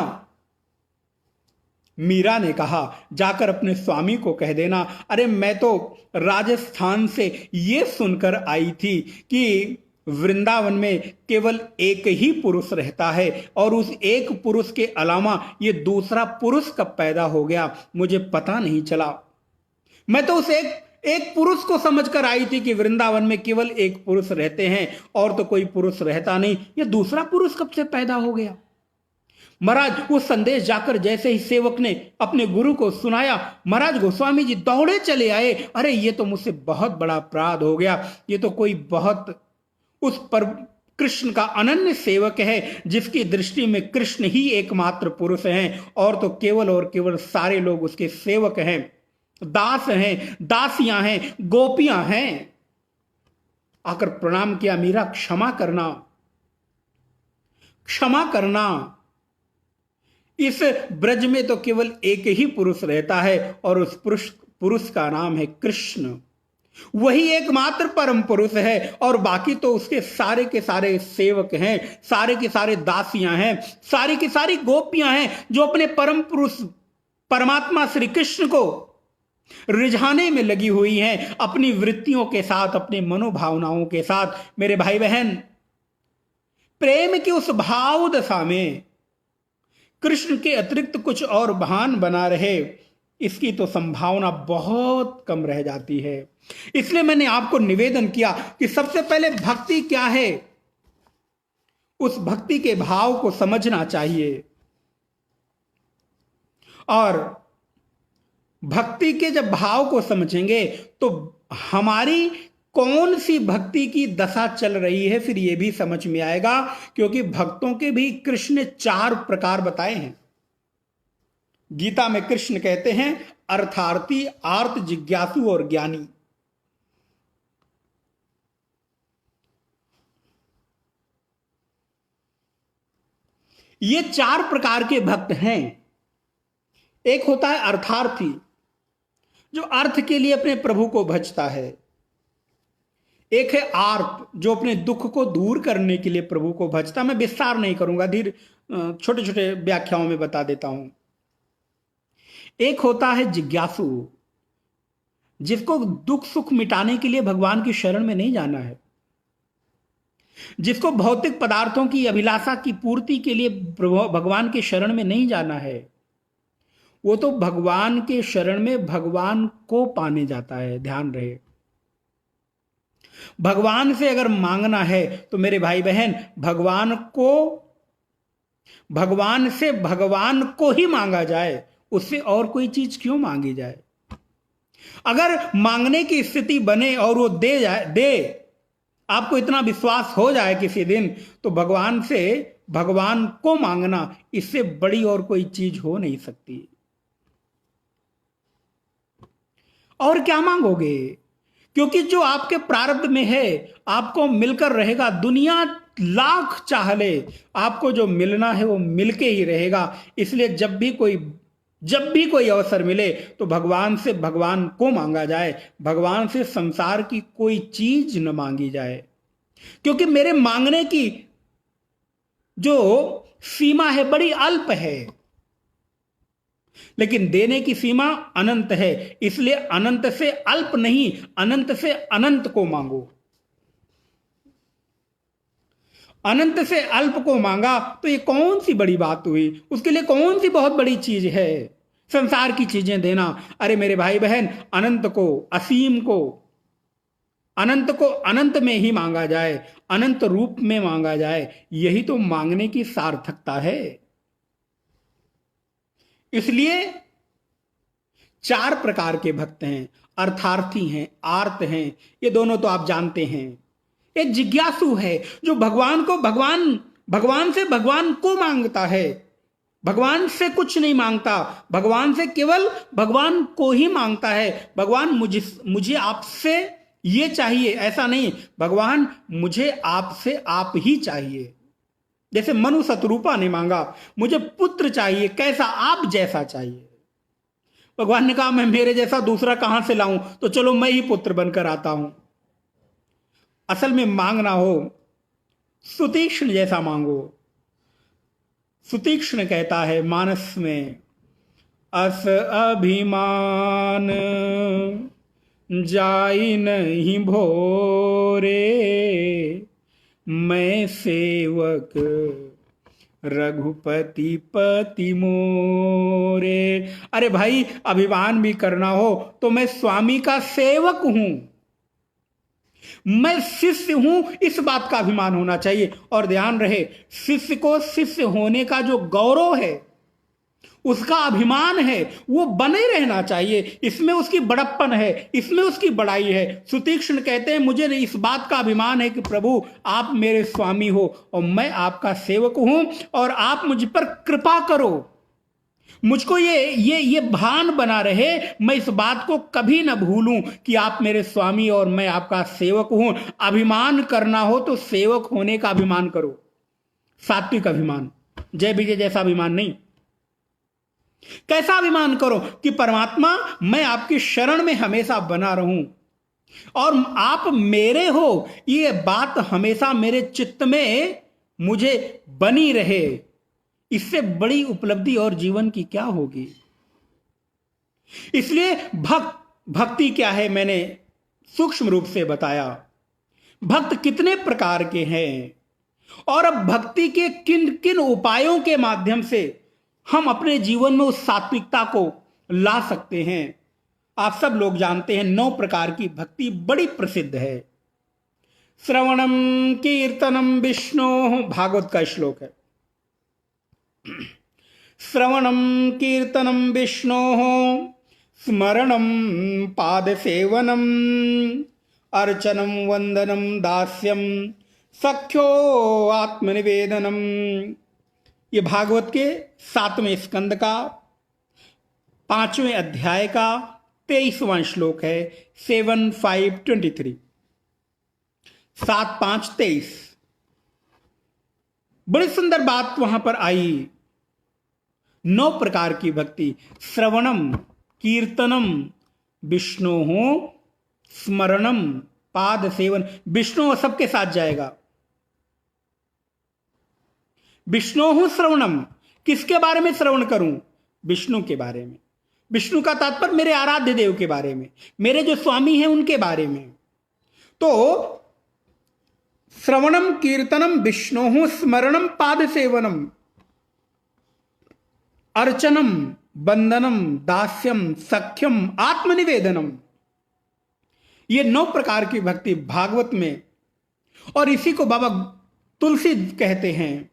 मीरा ने कहा, जाकर अपने स्वामी को कह देना, अरे मैं तो राजस्थान से ये सुनकर आई थी कि वृंदावन में केवल एक ही पुरुष रहता है और उस एक पुरुष के अलावा ये दूसरा पुरुष कब पैदा हो गया मुझे पता नहीं चला। मैं तो उस एक पुरुष को समझकर आई थी कि वृंदावन में केवल एक पुरुष रहते हैं और तो कोई पुरुष रहता नहीं, ये दूसरा पुरुष कब से पैदा हो गया। महाराज वो संदेश जाकर जैसे ही सेवक ने अपने गुरु को सुनाया, महाराज गोस्वामी जी दौड़े चले आए, अरे ये तो मुझसे बहुत बड़ा अपराध हो गया, ये तो कोई बहुत उस पर कृष्ण का अनन्य सेवक है जिसकी दृष्टि में कृष्ण ही एकमात्र पुरुष हैं और तो केवल और केवल सारे लोग उसके सेवक हैं, दास हैं, दासियां हैं, गोपियां हैं। आकर प्रणाम किया, मीरा क्षमा करना, क्षमा करना। इस ब्रज में तो केवल एक ही पुरुष रहता है और उस पुरुष का नाम है कृष्ण। वही एकमात्र परम पुरुष है और बाकी तो उसके सारे के सारे सेवक हैं, सारे के सारे दासियां हैं, सारी की सारी गोपियां हैं जो अपने परम पुरुष परमात्मा श्री कृष्ण को रिझाने में लगी हुई हैं, अपनी वृत्तियों के साथ, अपने मनोभावनाओं के साथ। मेरे भाई बहन, प्रेम की उस भाव दशा में कृष्ण के अतिरिक्त कुछ और भान बना रहे, इसकी तो संभावना बहुत कम रह जाती है। इसलिए मैंने आपको निवेदन किया कि सबसे पहले भक्ति क्या है, उस भक्ति के भाव को समझना चाहिए। और भक्ति के जब भाव को समझेंगे तो हमारी कौन सी भक्ति की दशा चल रही है फिर यह भी समझ में आएगा, क्योंकि भक्तों के भी कृष्ण ने 4 प्रकार बताए हैं। गीता में कृष्ण कहते हैं अर्थार्थी, आर्त, जिज्ञासु और ज्ञानी। ये 4 प्रकार के भक्त हैं। एक होता है अर्थार्थी, जो अर्थ के लिए अपने प्रभु को भजता है। एक है आर्त, जो अपने दुख को दूर करने के लिए प्रभु को भजता। मैं विस्तार नहीं करूंगा, धीरे छोटे छोटे व्याख्याओं में बता देता हूं। एक होता है जिज्ञासु, जिसको दुख सुख मिटाने के लिए भगवान की शरण में नहीं जाना है, जिसको भौतिक पदार्थों की अभिलाषा की पूर्ति के लिए भगवान के शरण में नहीं जाना है। वो तो भगवान के शरण में भगवान को पाने जाता है। ध्यान रहे, भगवान से अगर मांगना है तो मेरे भाई बहन भगवान से भगवान को ही मांगा जाए, उससे और कोई चीज क्यों मांगी जाए। अगर मांगने की स्थिति बने और वो दे आपको इतना विश्वास हो जाए किसी दिन, तो भगवान से भगवान को मांगना, इससे बड़ी और कोई चीज हो नहीं सकती। और क्या मांगोगे, क्योंकि जो आपके प्रारब्ध में है आपको मिलकर रहेगा। दुनिया लाख चाह ले, आपको जो मिलना है वो मिलके ही रहेगा। इसलिए जब भी कोई अवसर मिले तो भगवान से भगवान को मांगा जाए, भगवान से संसार की कोई चीज न मांगी जाए। क्योंकि मेरे मांगने की जो सीमा है बड़ी अल्प है, लेकिन देने की सीमा अनंत है। इसलिए अनंत से अल्प नहीं, अनंत से अनंत को मांगो। अनंत से अल्प को मांगा तो ये कौन सी बड़ी बात हुई, उसके लिए कौन सी बहुत बड़ी चीज है संसार की चीजें देना। अरे मेरे भाई बहन, अनंत को, असीम को, अनंत को अनंत में ही मांगा जाए, अनंत रूप में मांगा जाए, यही तो मांगने की सार्थकता है। इसलिए 4 प्रकार के भक्त हैं, अर्थार्थी हैं, आर्त हैं, ये दोनों तो आप जानते हैं। एक जिज्ञासु है, जो भगवान से भगवान को मांगता है, भगवान से कुछ नहीं मांगता, भगवान से केवल भगवान को ही मांगता है। भगवान मुझे आपसे ये चाहिए, ऐसा नहीं, भगवान मुझे आपसे आप ही चाहिए। जैसे मनु शतरूपा ने मांगा, मुझे पुत्र चाहिए, कैसा? आप जैसा चाहिए। भगवान ने कहा, मैं मेरे जैसा दूसरा कहां से लाऊं, तो चलो मैं ही पुत्र बनकर आता हूं। असल में मांगना हो सुतीक्ष्ण जैसा मांगो। सुतीक्ष्ण कहता है मानस में, अस अभिमान जाई नहीं भोरे, मैं सेवक रघुपति पति मोरे। अरे भाई, अभिमान भी करना हो तो मैं स्वामी का सेवक हूं, मैं शिष्य हूं, इस बात का अभिमान होना चाहिए। और ध्यान रहे, शिष्य को शिष्य होने का जो गौरव है, उसका अभिमान है, वो बने रहना चाहिए। इसमें उसकी बड़प्पन है, इसमें उसकी बड़ाई है। सुतीक्ष्ण कहते हैं, मुझे इस बात का अभिमान है कि प्रभु आप मेरे स्वामी हो और मैं आपका सेवक हूं, और आप मुझ पर कृपा करो। मुझको ये भान बना रहे, मैं इस बात को कभी ना भूलूं कि आप मेरे स्वामी और मैं आपका सेवक हूं। अभिमान करना हो तो सेवक होने का अभिमान करो, सात्विक अभिमान, जय विजय जैसा अभिमान नहीं। कैसा अभिमान करो कि परमात्मा मैं आपकी शरण में हमेशा बना रहूं और आप मेरे हो, ये बात हमेशा मेरे चित्त में मुझे बनी रहे। इससे बड़ी उपलब्धि और जीवन की क्या होगी। इसलिए भक्ति क्या है, मैंने सूक्ष्म रूप से बताया। भक्त कितने प्रकार के हैं और अब भक्ति के किन किन उपायों के माध्यम से हम अपने जीवन में उस सात्विकता को ला सकते हैं। आप सब लोग जानते हैं 9 प्रकार की भक्ति बड़ी प्रसिद्ध है। श्रवणम कीर्तनम विष्णु, भागवत का श्लोक है। श्रवणम कीर्तनम विष्णु स्मरणम पाद सेवनम अर्चनम वंदनम दास्यम सख्यो आत्मनिवेदनम। ये भागवत के 7वें स्कंद का 5वें अध्याय का 23वां श्लोक है। 7:5-23, 7:5-23। बड़ी सुंदर बात वहां पर आई। 9 प्रकार की भक्ति, श्रवणम कीर्तनम विष्णु स्मरणम पाद सेवन। विष्णु सबके साथ जाएगा। विष्णु श्रवणम, किसके बारे में श्रवण करूं? विष्णु के बारे में। विष्णु का तात्पर्य मेरे आराध्य देव के बारे में, मेरे जो स्वामी हैं उनके बारे में। तो श्रवणम कीर्तनम विष्णु स्मरणम पाद सेवनम अर्चनम बंदनम दास्यम सख्यम आत्मनिवेदनम। ये 9 प्रकार की भक्ति भागवत में, और इसी को बाबा तुलसी कहते हैं।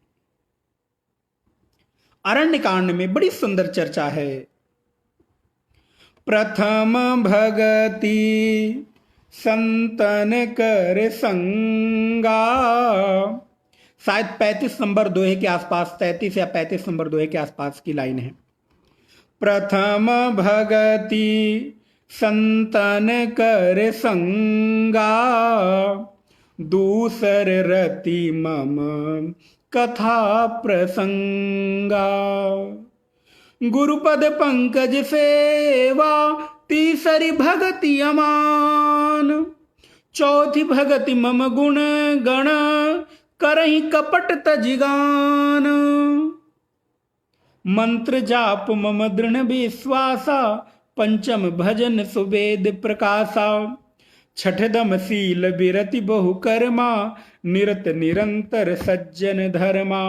अरण्य कांड में बड़ी सुंदर चर्चा है। प्रथम भगति संतन कर संगा, शायद 35 नंबर दोहे के आसपास, 33 या 35 नंबर दोहे के आसपास की लाइन है। प्रथम भगति संतन कर संगा, दूसर रति मम कथा प्रसंगा। गुरुपद पंकज सेवा, तीसरी भगति अमान, चौथी भगति मम गुण गण, करहि कपट तजिगान। मंत्र जाप मम दृढ़ विश्वासा, पंचम भजन सुवेद प्रकाशा। छठदम शील विरति बहु कर्मा, निरत निरंतर सज्जन धर्मा।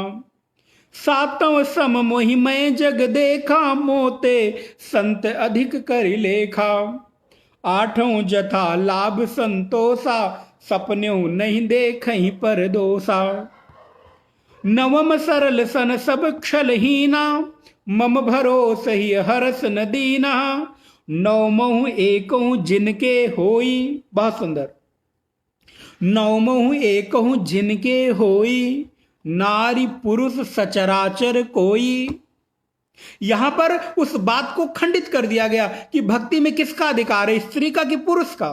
सातव सम मोहि मैं जग देखा, मोते संत अधिक करि लेखा। आठों जथा लाभ संतोषा, सपन्यों नहीं देखहि पर दोषा। नवम सरल सन सब क्षलहीना, मम भरोस ही हरस न दीना। नवमहु एकहु जिनके होई, बहुत सुंदर। नवमहु एकहु जिनके होई, नारी पुरुष सचराचर कोई। यहां पर उस बात को खंडित कर दिया गया कि भक्ति में किसका अधिकार है, स्त्री का कि पुरुष का।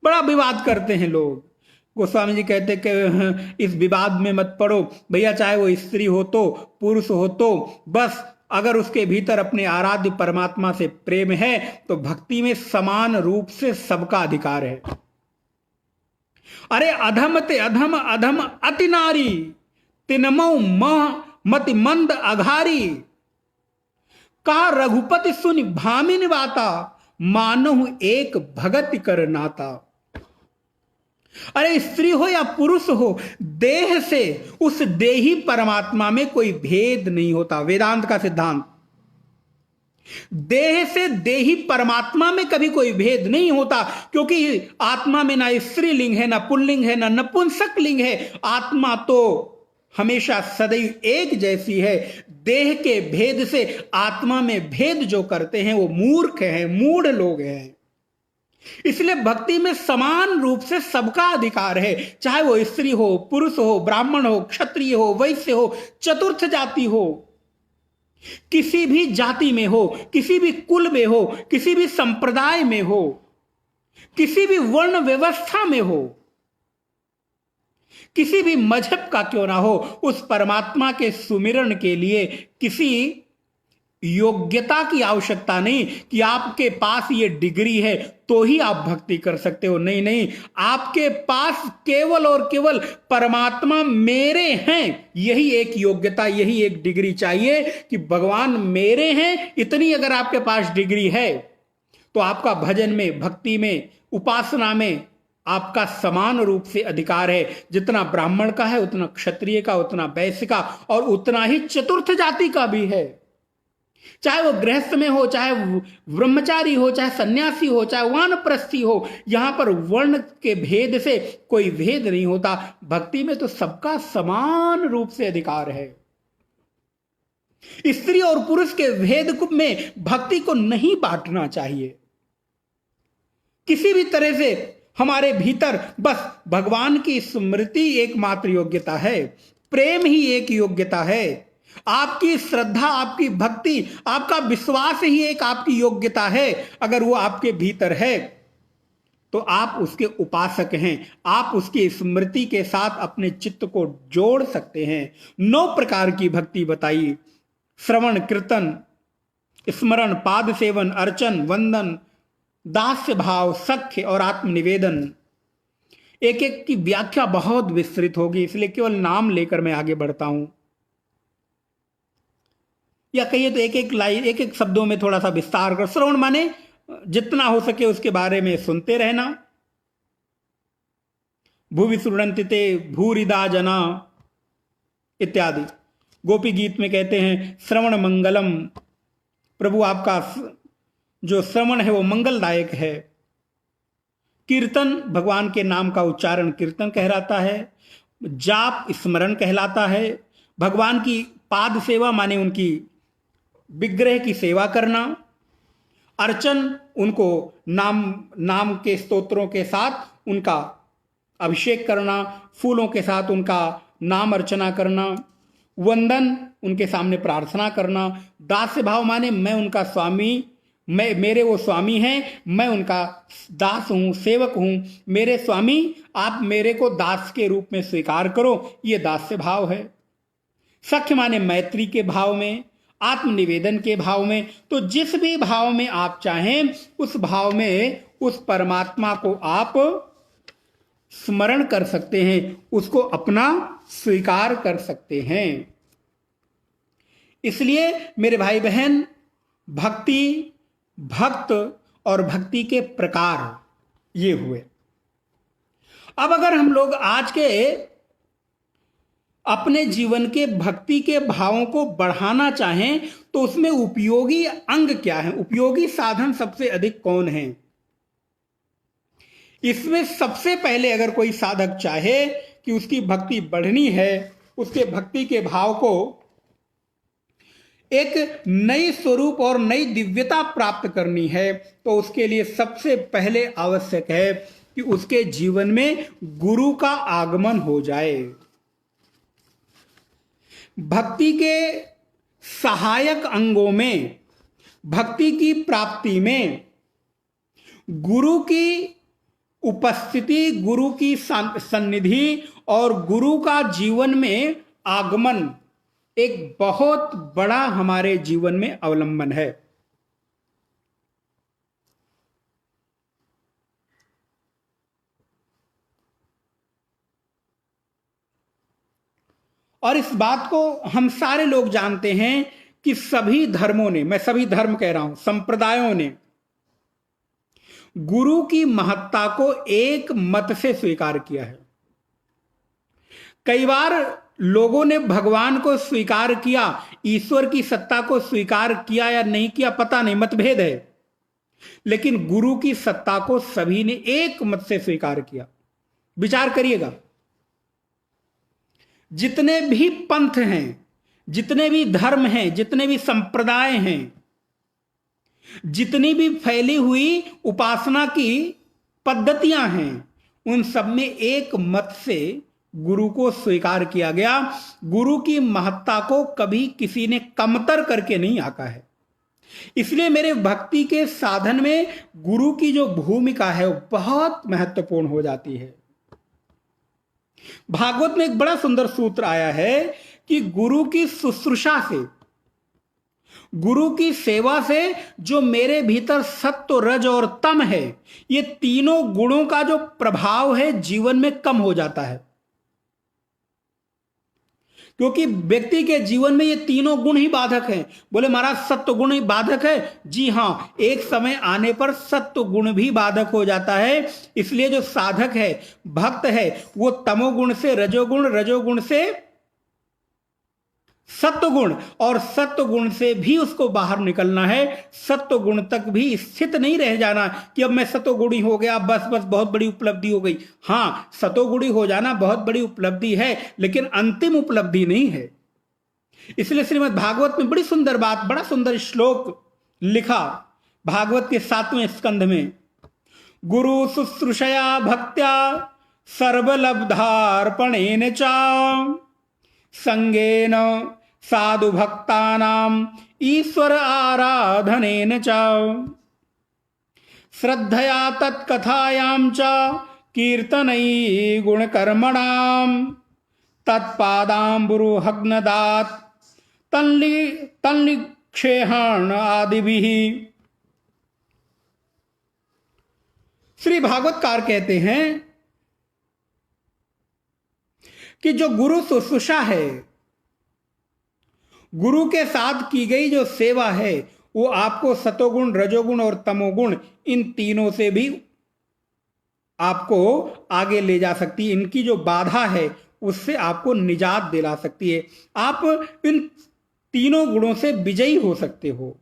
बड़ा विवाद करते हैं लोग। गोस्वामी जी कहते कि इस विवाद में मत पड़ो भैया, चाहे वो स्त्री हो तो पुरुष हो तो, बस अगर उसके भीतर अपने आराध्य परमात्मा से प्रेम है तो भक्ति में समान रूप से सबका अधिकार है। अरे अधम ते अधम अधम अति नारी, तिनमो मति मंद अघारी, का रघुपति सुनि भामिन बाता, मानहु एक भगत कर नाता। अरे स्त्री हो या पुरुष हो, देह से उस देही परमात्मा में कोई भेद नहीं होता। वेदांत का सिद्धांत, देह से देही परमात्मा में कभी कोई भेद नहीं होता, क्योंकि आत्मा में ना स्त्रीलिंग है, ना पुल्लिंग है, ना नपुंसक लिंग है। आत्मा तो हमेशा सदैव एक जैसी है। देह के भेद से आत्मा में भेद जो करते हैं वो मूर्ख हैं, मूढ़ लोग हैं। इसलिए भक्ति में समान रूप से सबका अधिकार है, चाहे वो स्त्री हो, पुरुष हो, ब्राह्मण हो, क्षत्रिय हो, वैश्य हो, चतुर्थ जाति हो, किसी भी जाति में हो, किसी भी कुल में हो, किसी भी संप्रदाय में हो, किसी भी वर्ण व्यवस्था में हो, किसी भी मजहब का क्यों ना हो, उस परमात्मा के सुमिरन के लिए किसी योग्यता की आवश्यकता नहीं कि आपके पास ये डिग्री है तो ही आप भक्ति कर सकते हो। नहीं नहीं, आपके पास केवल और केवल परमात्मा मेरे हैं, यही एक योग्यता, यही एक डिग्री चाहिए कि भगवान मेरे हैं। इतनी अगर आपके पास डिग्री है तो आपका भजन में, भक्ति में, उपासना में आपका समान रूप से अधिकार है। जितना ब्राह्मण का है उतना क्षत्रिय का, उतना वैश्य का, और उतना ही चतुर्थ जाति का भी है। चाहे वो गृहस्थ में हो, चाहे ब्रह्मचारी हो, चाहे सन्यासी हो, चाहे वानप्रस्थी हो, यहां पर वर्ण के भेद से कोई भेद नहीं होता। भक्ति में तो सबका समान रूप से अधिकार है। स्त्री और पुरुष के भेद में भक्ति को नहीं बांटना चाहिए। किसी भी तरह से हमारे भीतर बस भगवान की स्मृति एकमात्र योग्यता है, प्रेम ही एक योग्यता है। आपकी श्रद्धा, आपकी भक्ति, आपका विश्वास ही एक आपकी योग्यता है। अगर वो आपके भीतर है तो आप उसके उपासक हैं। आप उसकी स्मृति के साथ अपने चित्त को जोड़ सकते हैं। 9 प्रकार की भक्ति बताई: श्रवण, कीर्तन, स्मरण, पाद सेवन, अर्चन, वंदन, दास्य भाव, सख्य और आत्मनिवेदन। एक एक की व्याख्या बहुत विस्तृत होगी, इसलिए केवल नाम लेकर मैं आगे बढ़ता हूं, या कहिए तो एक एक लाइन, एक एक शब्दों में थोड़ा सा विस्तार कर। श्रवण माने जितना हो सके उसके बारे में सुनते रहना। भुवि सुरंति ते भूरिदा जना इत्यादि। गोपी गीत में कहते हैं श्रवण मंगलम, प्रभु आपका जो श्रवण है वो मंगलदायक है। कीर्तन, भगवान के नाम का उच्चारण कीर्तन कहलाता है। जाप स्मरण कहलाता है। भगवान की पाद सेवा माने उनकी विग्रह की सेवा करना। अर्चन, उनको नाम के स्तोत्रों के साथ उनका अभिषेक करना, फूलों के साथ उनका नाम अर्चना करना। वंदन, उनके सामने प्रार्थना करना। दास्य भाव माने मैं उनका स्वामी, मेरे वो स्वामी हैं, मैं उनका दास हूं, सेवक हूं। मेरे स्वामी, आप मेरे को दास के रूप में स्वीकार करो, ये दास्य भाव है। सख्य माने मैत्री के भाव में, आत्मनिवेदन के भाव में। तो जिस भी भाव में आप चाहें उस भाव में उस परमात्मा को आप स्मरण कर सकते हैं, उसको अपना स्वीकार कर सकते हैं। इसलिए मेरे भाई बहन, भक्ति, भक्त और भक्ति के प्रकार ये हुए। अब अगर हम लोग आज के अपने जीवन के भक्ति के भावों को बढ़ाना चाहें तो उसमें उपयोगी अंग क्या है, उपयोगी साधन सबसे अधिक कौन है? इसमें सबसे पहले अगर कोई साधक चाहे कि उसकी भक्ति बढ़नी है, उसके भक्ति के भाव को एक नई स्वरूप और नई दिव्यता प्राप्त करनी है, तो उसके लिए सबसे पहले आवश्यक है कि उसके जीवन में गुरु का आगमन हो जाए। भक्ति के सहायक अंगों में, भक्ति की प्राप्ति में गुरु की उपस्थिति, गुरु की सन्निधि और गुरु का जीवन में आगमन एक बहुत बड़ा हमारे जीवन में अवलंबन है। और इस बात को हम सारे लोग जानते हैं कि सभी धर्मों ने, मैं सभी धर्म कह रहा हूं, संप्रदायों ने गुरु की महत्ता को एक मत से स्वीकार किया है। कई बार लोगों ने भगवान को स्वीकार किया, ईश्वर की सत्ता को स्वीकार किया या नहीं किया पता नहीं, मतभेद है, लेकिन गुरु की सत्ता को सभी ने एक मत से स्वीकार किया। विचार करिएगा, जितने भी पंथ हैं, जितने भी धर्म हैं, जितने भी संप्रदाय हैं, जितनी भी फैली हुई उपासना की पद्धतियां हैं, उन सब में एक मत से गुरु को स्वीकार किया गया। गुरु की महत्ता को कभी किसी ने कमतर करके नहीं आंका है। इसलिए मेरे भक्ति के साधन में गुरु की जो भूमिका है वो बहुत महत्वपूर्ण हो जाती है। भागवत में एक बड़ा सुंदर सूत्र आया है कि गुरु की शुश्रूषा से, गुरु की सेवा से जो मेरे भीतर सत्व, रज और तम है, ये तीनों गुणों का जो प्रभाव है जीवन में कम हो जाता है। क्योंकि व्यक्ति के जीवन में ये तीनों गुण ही बाधक हैं। बोले महाराज सत्व गुण ही बाधक है? जी हां, एक समय आने पर सत्व गुण भी बाधक हो जाता है। इसलिए जो साधक है, भक्त है, वो तमोगुण से रजोगुण, रजोगुण से सत्वगुण और सत्वगुण से भी उसको बाहर निकलना है। सत्वगुण तक भी स्थित नहीं रह जाना कि अब मैं सत्वगुणी हो गया, बस बस बहुत बड़ी उपलब्धि हो गई। हां, सत्वगुणी हो जाना बहुत बड़ी उपलब्धि है, लेकिन अंतिम उपलब्धि नहीं है। इसलिए श्रीमद् भागवत में बड़ी सुंदर बात, बड़ा सुंदर श्लोक लिखा भागवत के 7वें स्कंध में, गुरु शुश्रूषया भक्त्या सर्वलब्धार्पणेन च संगेन साधु भक्तानाम ईश्वर आराधनेन च श्रद्धया तत्कथायां च कीर्तनै गुणकर्मणाम तत्पादाम्बुरुहग्नदात् तन्निक्षेहण आदिभिः। श्री भागवतकार कहते हैं कि जो गुरु शुश्रूषा है, गुरु के साथ की गई जो सेवा है, वो आपको सतोगुण, रजोगुण और तमोगुण, इन तीनों से भी आपको आगे ले जा सकती है। इनकी जो बाधा है उससे आपको निजात दिला सकती है। आप इन तीनों गुणों से विजयी हो सकते हो।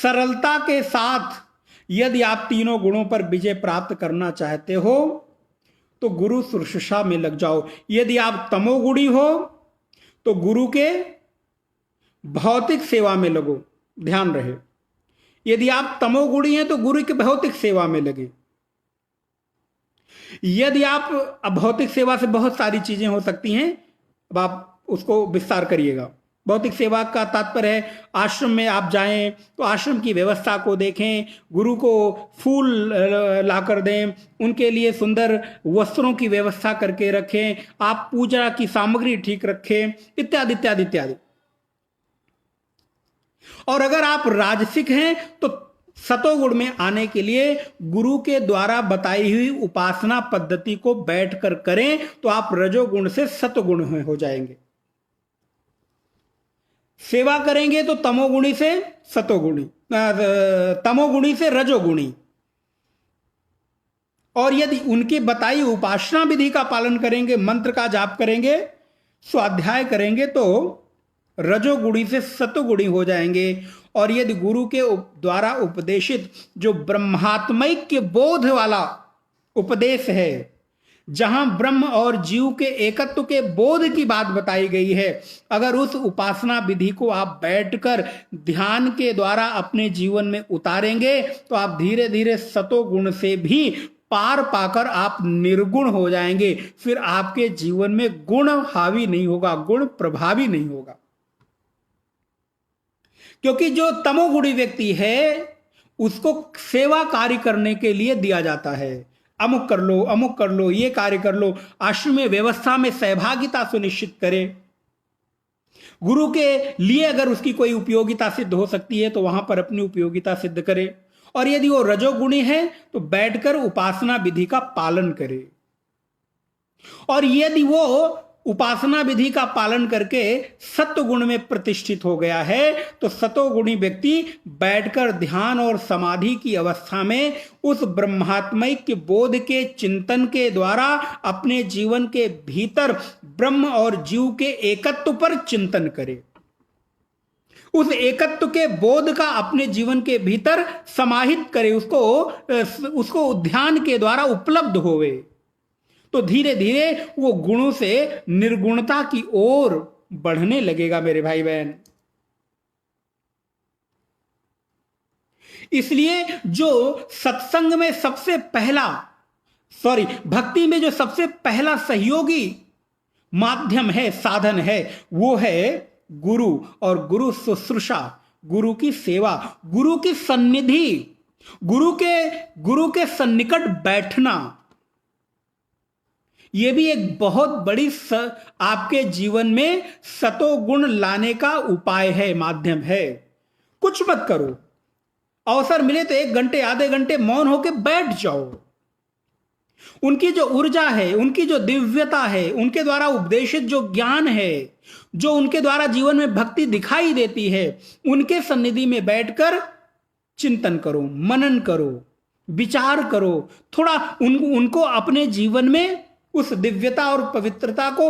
सरलता के साथ यदि आप तीनों गुणों पर विजय प्राप्त करना चाहते हो तो गुरु शुश्रूषा में लग जाओ। यदि आप तमोगुणी हो तो गुरु के भौतिक सेवा में लगो, ध्यान रहे। यदि आप तमोगुणी हैं तो गुरु की भौतिक सेवा में लगे। यदि आप, भौतिक सेवा से बहुत सारी चीजें हो सकती हैं, अब आप उसको विस्तार करिएगा। भौतिक सेवा का तात्पर्य है आश्रम में आप जाएं तो आश्रम की व्यवस्था को देखें, गुरु को फूल लाकर दें, उनके लिए सुंदर वस्त्रों की व्यवस्था करके रखें, आप पूजा की सामग्री ठीक रखें, इत्यादि इत्यादि इत्यादि। और अगर आप राजसिक हैं तो सतोगुण में आने के लिए गुरु के द्वारा बताई हुई उपासना पद्धति को बैठकर करें तो आप रजोगुण से सतोगुण हो जाएंगे। सेवा करेंगे तो तमोगुणी से सतोगुणी, तमोगुणी से रजोगुणी। और यदि उनकी बताई उपासना विधि का पालन करेंगे, मंत्र का जाप करेंगे, स्वाध्याय करेंगे तो रजोगुणी से सतोगुणी हो जाएंगे। और यदि गुरु के द्वारा उपदेशित जो ब्रह्मात्मैक्य बोध वाला उपदेश है, जहां ब्रह्म और जीव के एकत्व के बोध की बात बताई गई है, अगर उस उपासना विधि को आप बैठकर ध्यान के द्वारा अपने जीवन में उतारेंगे तो आप धीरे धीरे सतोगुण से भी पार पाकर आप निर्गुण हो जाएंगे। फिर आपके जीवन में गुण हावी नहीं होगा, गुण प्रभावी नहीं होगा। क्योंकि जो तमोगुणी व्यक्ति है उसको सेवा कार्य करने के लिए दिया जाता है, अमुक कर लो, अमुक कर लो, ये कार्य कर लो, आश्रम में व्यवस्था में सहभागिता सुनिश्चित करे। गुरु के लिए अगर उसकी कोई उपयोगिता सिद्ध हो सकती है तो वहां पर अपनी उपयोगिता सिद्ध करे। और यदि वो रजोगुणी है तो बैठकर उपासना विधि का पालन करे। और यदि वो उपासना विधि का पालन करके सत्व गुण में प्रतिष्ठित हो गया है तो सतोगुणी व्यक्ति बैठकर ध्यान और समाधि की अवस्था में उस ब्रह्मात्मैक्य बोध के चिंतन के द्वारा अपने जीवन के भीतर ब्रह्म और जीव के एकत्व पर चिंतन करे। उस एकत्व के बोध का अपने जीवन के भीतर समाहित करे, उसको ध्यान के द्वारा उपलब्ध होवे। तो धीरे धीरे वो गुणों से निर्गुणता की ओर बढ़ने लगेगा मेरे भाई बहन। इसलिए जो सत्संग में सबसे पहला भक्ति में जो सबसे पहला सहयोगी माध्यम है, साधन है, वो है गुरु। और गुरु शुश्रूषा, गुरु की सेवा, गुरु की सन्निधि, गुरु के सन्निकट बैठना, यह भी एक बहुत बड़ी आपके जीवन में सतोगुण लाने का उपाय है, माध्यम है। कुछ मत करो, अवसर मिले तो 1 घंटे आधे घंटे मौन होकर बैठ जाओ। उनकी जो ऊर्जा है, उनकी जो दिव्यता है, उनके द्वारा उपदेशित जो ज्ञान है, जो उनके द्वारा जीवन में भक्ति दिखाई देती है, उनके सन्निधि में बैठकर चिंतन करो, मनन करो, विचार करो। थोड़ा उनको अपने जीवन में उस दिव्यता और पवित्रता को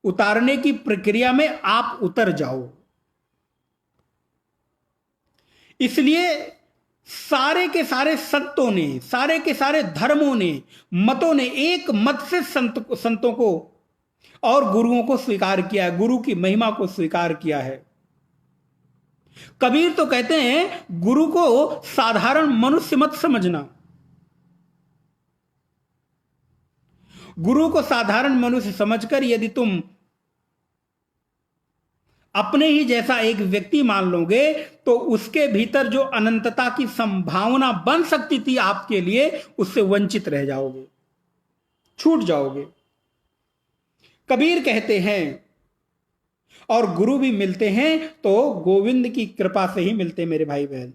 उतारने की प्रक्रिया में आप उतर जाओ। इसलिए सारे के सारे संतों ने, सारे के सारे धर्मों ने, मतों ने एक मत से संतों को और गुरुओं को स्वीकार किया है, गुरु की महिमा को स्वीकार किया है। कबीर तो कहते हैं गुरु को साधारण मनुष्य मत समझना। गुरु को साधारण मनुष्य समझकर यदि तुम अपने ही जैसा एक व्यक्ति मान लोगे तो उसके भीतर जो अनंतता की संभावना बन सकती थी आपके लिए, उससे वंचित रह जाओगे, छूट जाओगे। कबीर कहते हैं, और गुरु भी मिलते हैं तो गोविंद की कृपा से ही मिलते मेरे भाई बहन।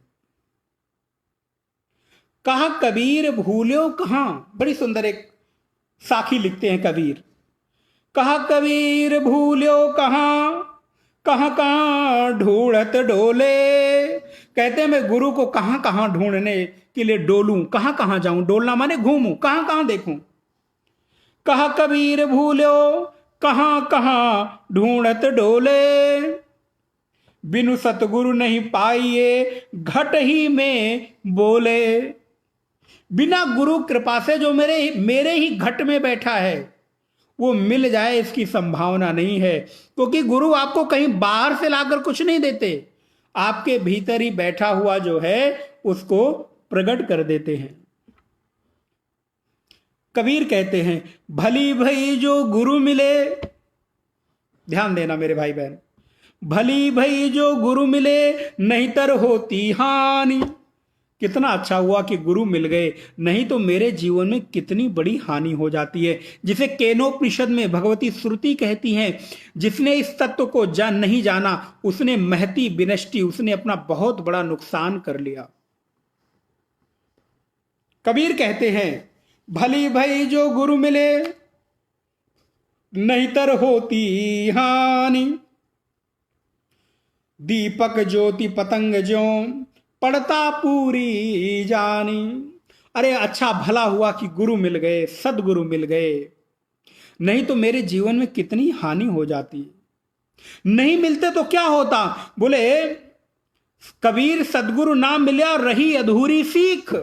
कहा कबीर भूल्यो कहां, बड़ी सुंदर एक साखी लिखते हैं कबीर। कहा कबीर भूल्यो कहां, कहां कहां ढूंढत डोले। कहते हैं मैं गुरु को कहां कहां ढूंढने के लिए डोलूं, कहां कहां जाऊं, डोलना माने घूमूं, कहां कहां देखूं। कहा कबीर भूल्यो कहां कहां ढूंढत डोले, बिनु सतगुरु नहीं पाइए घट ही में बोले। बिना गुरु कृपा से जो मेरे ही घट में बैठा है वो मिल जाए इसकी संभावना नहीं है, क्योंकि गुरु आपको कहीं बाहर से लाकर कुछ नहीं देते, आपके भीतर ही बैठा हुआ जो है उसको प्रकट कर देते हैं। कबीर कहते हैं भली भई जो गुरु मिले, ध्यान देना मेरे भाई बहन, भली भई जो गुरु मिले नहीं तर होती हानि। कितना अच्छा हुआ कि गुरु मिल गए, नहीं तो मेरे जीवन में कितनी बड़ी हानि हो जाती है। जिसे केनोपनिषद में भगवती श्रुति कहती हैं, जिसने इस तत्व को नहीं जाना उसने महती विनष्टि, उसने अपना बहुत बड़ा नुकसान कर लिया। कबीर कहते हैं भली भई जो गुरु मिले नहीं तर होती हानि, दीपक ज्योति पतंग ज्यों पड़ता पूरी जानी। अरे अच्छा भला हुआ कि गुरु मिल गए, सदगुरु मिल गए, नहीं तो मेरे जीवन में कितनी हानि हो जाती। नहीं मिलते तो क्या होता, बोले कबीर सदगुरु ना मिला रही अधूरी सीख,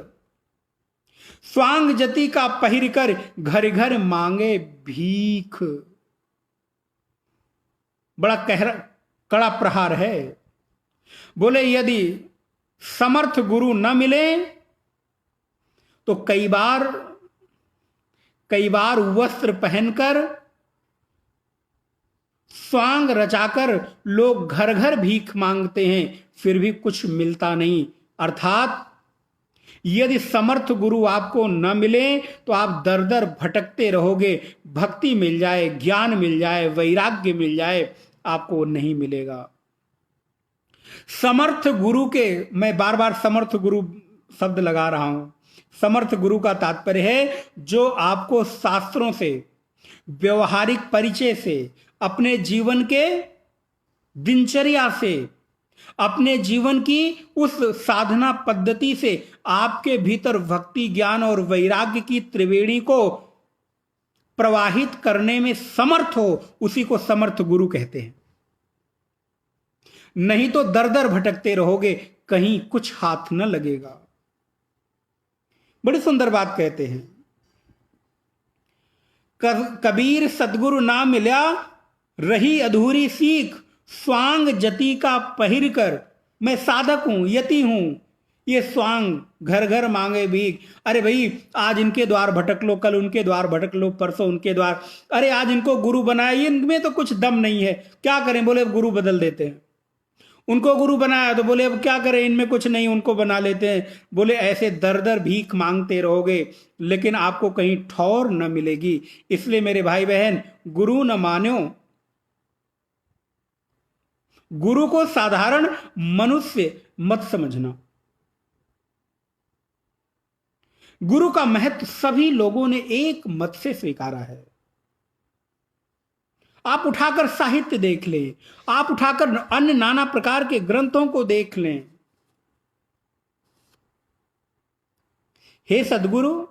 स्वांग जति का पहिर कर घर घर मांगे भीख। बड़ा कड़ा प्रहार है। बोले यदि समर्थ गुरु न मिले तो कई बार वस्त्र पहनकर स्वांग रचाकर लोग घर घर भीख मांगते हैं, फिर भी कुछ मिलता नहीं। अर्थात यदि समर्थ गुरु आपको न मिले तो आप दर दर भटकते रहोगे। भक्ति मिल जाए, ज्ञान मिल जाए, वैराग्य मिल जाए, आपको नहीं मिलेगा। समर्थ गुरु के, मैं बार बार समर्थ गुरु शब्द लगा रहा हूं। समर्थ गुरु का तात्पर्य है जो आपको शास्त्रों से, व्यवहारिक परिचय से, अपने जीवन के दिनचर्या से, अपने जीवन की उस साधना पद्धति से आपके भीतर भक्ति, ज्ञान और वैराग्य की त्रिवेणी को प्रवाहित करने में समर्थ हो, उसी को समर्थ गुरु कहते हैं। नहीं तो दर दर भटकते रहोगे, कहीं कुछ हाथ न लगेगा। बड़ी सुंदर बात कहते हैं, कबीर सतगुरु ना मिला रही अधूरी सीख, स्वांग जति का पहिर कर, मैं साधक हूं, यति हूं, ये स्वांग घर घर मांगे भीख। अरे भाई, आज इनके द्वार भटक लो, कल उनके द्वार भटक लो, परसों उनके द्वार। अरे आज इनको गुरु बनाया, इनमें तो कुछ दम नहीं है, क्या करें? बोले अब गुरु बदल देते हैं। उनको गुरु बनाया तो बोले अब क्या करें, इनमें कुछ नहीं, उनको बना लेते हैं। बोले ऐसे दर दर भीख मांगते रहोगे, लेकिन आपको कहीं ठौर न मिलेगी। इसलिए मेरे भाई बहन, गुरु न मानो, गुरु को साधारण मनुष्य मत समझना। गुरु का महत्व सभी लोगों ने एक मत से स्वीकारा है। आप उठाकर साहित्य देख लें, आप उठाकर अन्य नाना प्रकार के ग्रंथों को देख लें। हे सदगुरु,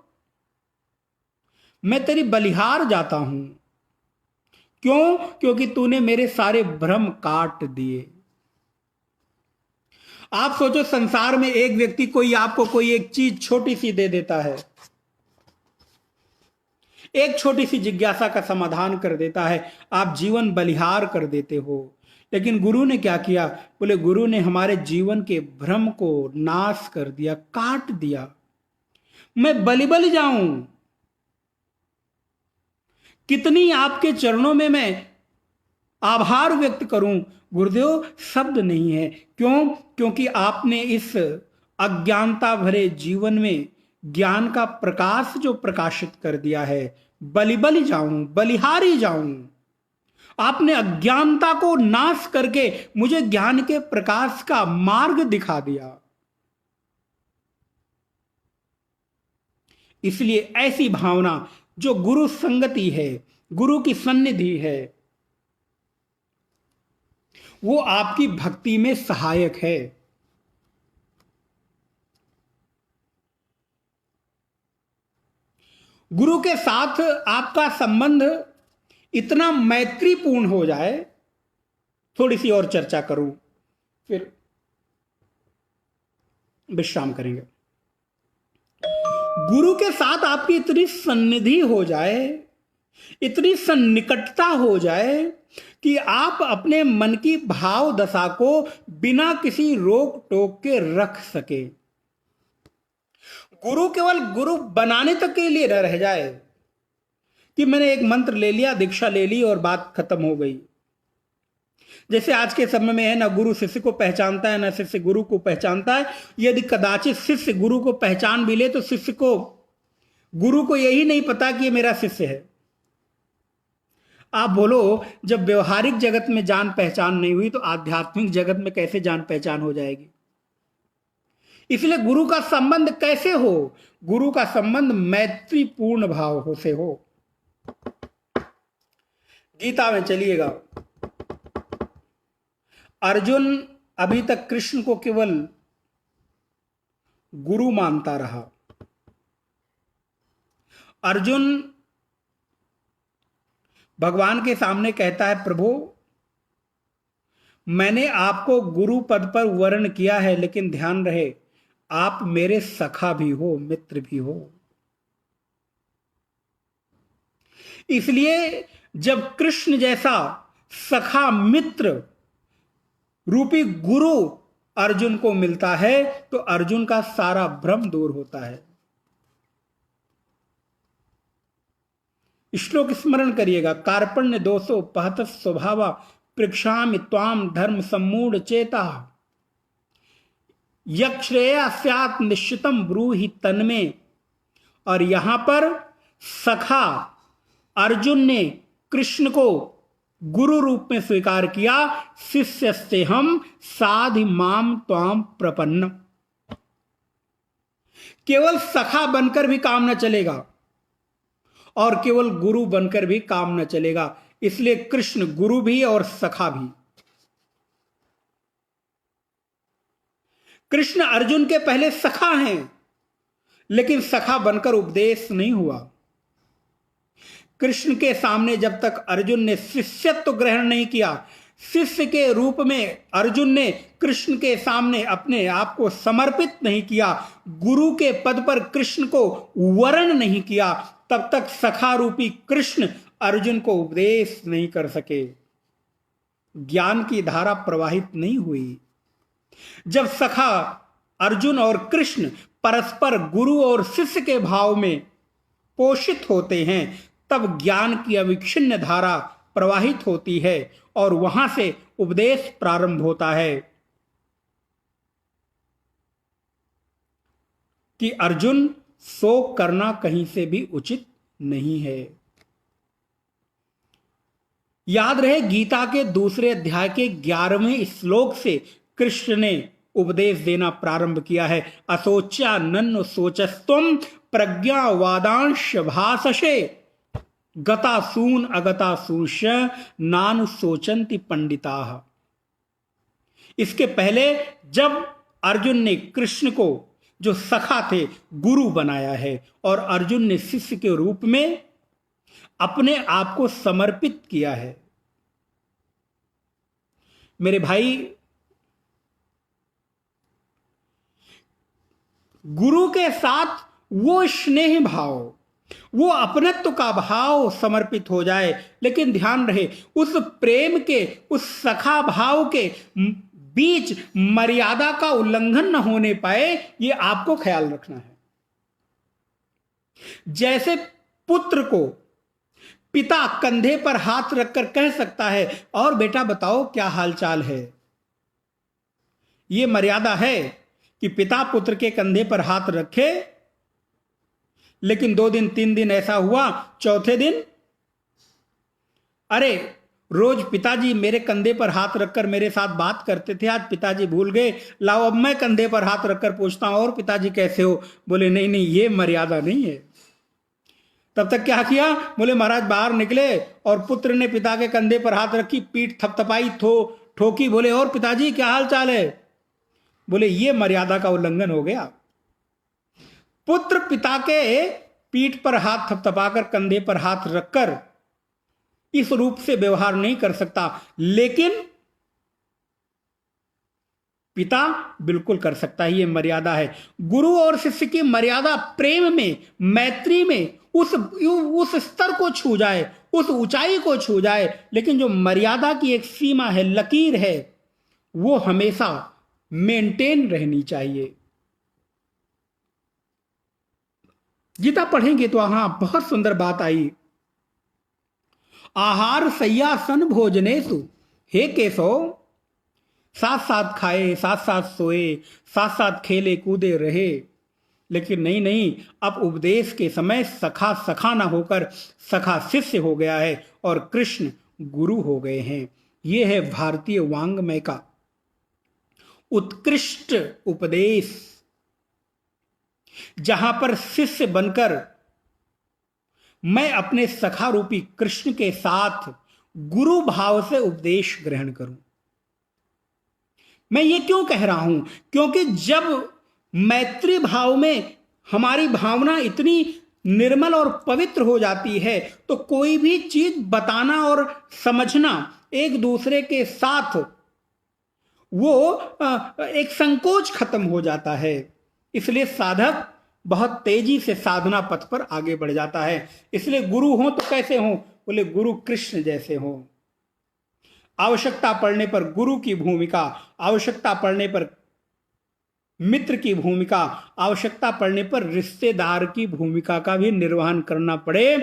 मैं तेरी बलिहार जाता हूं। क्यों? क्योंकि तूने मेरे सारे भ्रम काट दिए। आप सोचो, संसार में एक व्यक्ति कोई आपको कोई एक चीज छोटी सी दे देता है, एक छोटी सी जिज्ञासा का समाधान कर देता है, आप जीवन बलिहार कर देते हो। लेकिन गुरु ने क्या किया? बोले गुरु ने हमारे जीवन के भ्रम को नाश कर दिया, काट दिया। मैं बलि बलि जाऊं, कितनी आपके चरणों में मैं आभार व्यक्त करूं। गुरुदेव, शब्द नहीं है। क्यों? क्योंकि आपने इस अज्ञानता भरे जीवन में ज्ञान का प्रकाश जो प्रकाशित कर दिया है। बलि बलि जाऊं, बलिहारी जाऊं। आपने अज्ञानता को नाश करके मुझे ज्ञान के प्रकाश का मार्ग दिखा दिया। इसलिए ऐसी भावना जो गुरु संगति है, गुरु की सन्निधि है, वो आपकी भक्ति में सहायक है। गुरु के साथ आपका संबंध इतना मैत्रीपूर्ण हो जाए, थोड़ी सी और चर्चा करूं, फिर विश्राम करेंगे। गुरु के साथ आपकी इतनी सन्निधि हो जाए, इतनी सन्निकटता हो जाए कि आप अपने मन की भाव दशा को बिना किसी रोक टोक के रख सके। गुरु केवल गुरु बनाने तक के लिए न रह जाए कि मैंने एक मंत्र ले लिया, दीक्षा ले ली और बात खत्म हो गई। जैसे आज के समय में है ना, गुरु शिष्य को पहचानता है, ना शिष्य गुरु को पहचानता है। यदि कदाचित शिष्य गुरु को पहचान भी ले तो शिष्य को, गुरु को यही नहीं पता कि ये मेरा शिष्य है। आप बोलो, जब व्यवहारिक जगत में जान पहचान नहीं हुई तो आध्यात्मिक जगत में कैसे जान पहचान हो जाएगी? इसलिए गुरु का संबंध कैसे हो? गुरु का संबंध मैत्रीपूर्ण भाव से हो। गीता में चलिएगा, अर्जुन अभी तक कृष्ण को केवल गुरु मानता रहा। अर्जुन भगवान के सामने कहता है, प्रभु मैंने आपको गुरु पद पर वर्ण किया है, लेकिन ध्यान रहे आप मेरे सखा भी हो, मित्र भी हो। इसलिए जब कृष्ण जैसा सखा मित्र रूपी गुरु अर्जुन को मिलता है तो अर्जुन का सारा भ्रम दूर होता है। श्लोक स्मरण करिएगा, कार्पण्य दोषो पहत स्वभावा पृक्षामि त्वाम धर्म सम्मूढ़ चेता। यक्षेया स्यात् निश्चितम ब्रूहि तन्मे। और यहां पर सखा अर्जुन ने कृष्ण को गुरु रूप में स्वीकार किया। शिष्यस्ते हम साधि माम त्वाम प्रपन्न। केवल सखा बनकर भी काम न चलेगा और केवल गुरु बनकर भी काम न चलेगा, इसलिए कृष्ण गुरु भी और सखा भी। कृष्ण अर्जुन के पहले सखा हैं, लेकिन सखा बनकर उपदेश नहीं हुआ। कृष्ण के सामने जब तक अर्जुन ने शिष्यत्व ग्रहण नहीं किया, शिष्य के रूप में अर्जुन ने कृष्ण के सामने अपने आप को समर्पित नहीं किया, गुरु के पद पर कृष्ण को वरण नहीं किया, तब तक सखा रूपी कृष्ण अर्जुन को उपदेश नहीं कर सके। ज्ञान की धारा प्रवाहित नहीं हुई। जब सखा अर्जुन और कृष्ण परस्पर गुरु और शिष्य के भाव में पोषित होते हैं, तब ज्ञान की अविच्छिन्न धारा प्रवाहित होती है और वहां से उपदेश प्रारंभ होता है कि अर्जुन, शोक करना कहीं से भी उचित नहीं है। याद रहे, गीता के दूसरे अध्याय के 11वें श्लोक से कृष्ण ने उपदेश देना प्रारंभ किया है। असोच्या नन्नु सोचस्तुम प्रज्ञावादांश भाषसे गता सून अगता सूष नानु सोचंति पंडिता। इसके पहले जब अर्जुन ने कृष्ण को, जो सखा थे, गुरु बनाया है और अर्जुन ने शिष्य के रूप में अपने आप को समर्पित किया है। मेरे भाई, गुरु के साथ वो स्नेह भाव, वो अपनत्व का भाव समर्पित हो जाए, लेकिन ध्यान रहे उस प्रेम के, उस सखा भाव के बीच मर्यादा का उल्लंघन न होने पाए, ये आपको ख्याल रखना है। जैसे पुत्र को पिता कंधे पर हाथ रखकर कह सकता है, और बेटा बताओ क्या हालचाल है। यह मर्यादा है कि पिता पुत्र के कंधे पर हाथ रखे, लेकिन 2 दिन 3 दिन ऐसा हुआ, चौथे दिन अरे रोज पिताजी मेरे कंधे पर हाथ रखकर मेरे साथ बात करते थे, आज पिताजी भूल गए, लाओ अब मैं कंधे पर हाथ रखकर पूछता हूं और पिताजी कैसे हो। बोले नहीं नहीं, ये मर्यादा नहीं है। तब तक क्या किया? बोले महाराज बाहर निकले और पुत्र ने पिता के कंधे पर हाथ रखी, पीठ थपथपाई, ठोकी, बोले और पिताजी क्या हाल चाल है। बोले ये मर्यादा का उल्लंघन हो गया। पुत्र पिता के पीठ पर हाथ थपथपाकर, कंधे पर हाथ रखकर इस रूप से व्यवहार नहीं कर सकता, लेकिन पिता बिल्कुल कर सकता है। ये मर्यादा है। गुरु और शिष्य की मर्यादा प्रेम में, मैत्री में उस स्तर को छू जाए, उस ऊंचाई को छू जाए, लेकिन जो मर्यादा की एक सीमा है, लकीर है, वो हमेशा मेंटेन रहनी चाहिए। गीता पढ़ेंगे तो वहां बहुत सुंदर बात आई। आहार सय्यासन भोजनेसु, हे केशव, साथ साथ खाए, साथ साथ सोए, साथ साथ खेले कूदे रहे, लेकिन नहीं, अब उपदेश के समय सखा सखा ना होकर सखा शिष्य हो गया है और कृष्ण गुरु हो गए हैं। यह है भारतीय वांग्मय का उत्कृष्ट उपदेश, जहां पर शिष्य बनकर मैं अपने सखा रूपी कृष्ण के साथ गुरु भाव से उपदेश ग्रहण करूं। मैं ये क्यों कह रहा हूं? क्योंकि जब मैत्री भाव में हमारी भावना इतनी निर्मल और पवित्र हो जाती है, तो कोई भी चीज बताना और समझना एक दूसरे के साथ, वो एक संकोच खत्म हो जाता है। इसलिए साधक बहुत तेजी से साधना पथ पर आगे बढ़ जाता है। इसलिए गुरु हो तो कैसे हो? बोले गुरु कृष्ण जैसे हो। आवश्यकता पड़ने पर गुरु की भूमिका, आवश्यकता पड़ने पर मित्र की भूमिका, आवश्यकता पड़ने पर रिश्तेदार की भूमिका का भी निर्वहन करना पड़े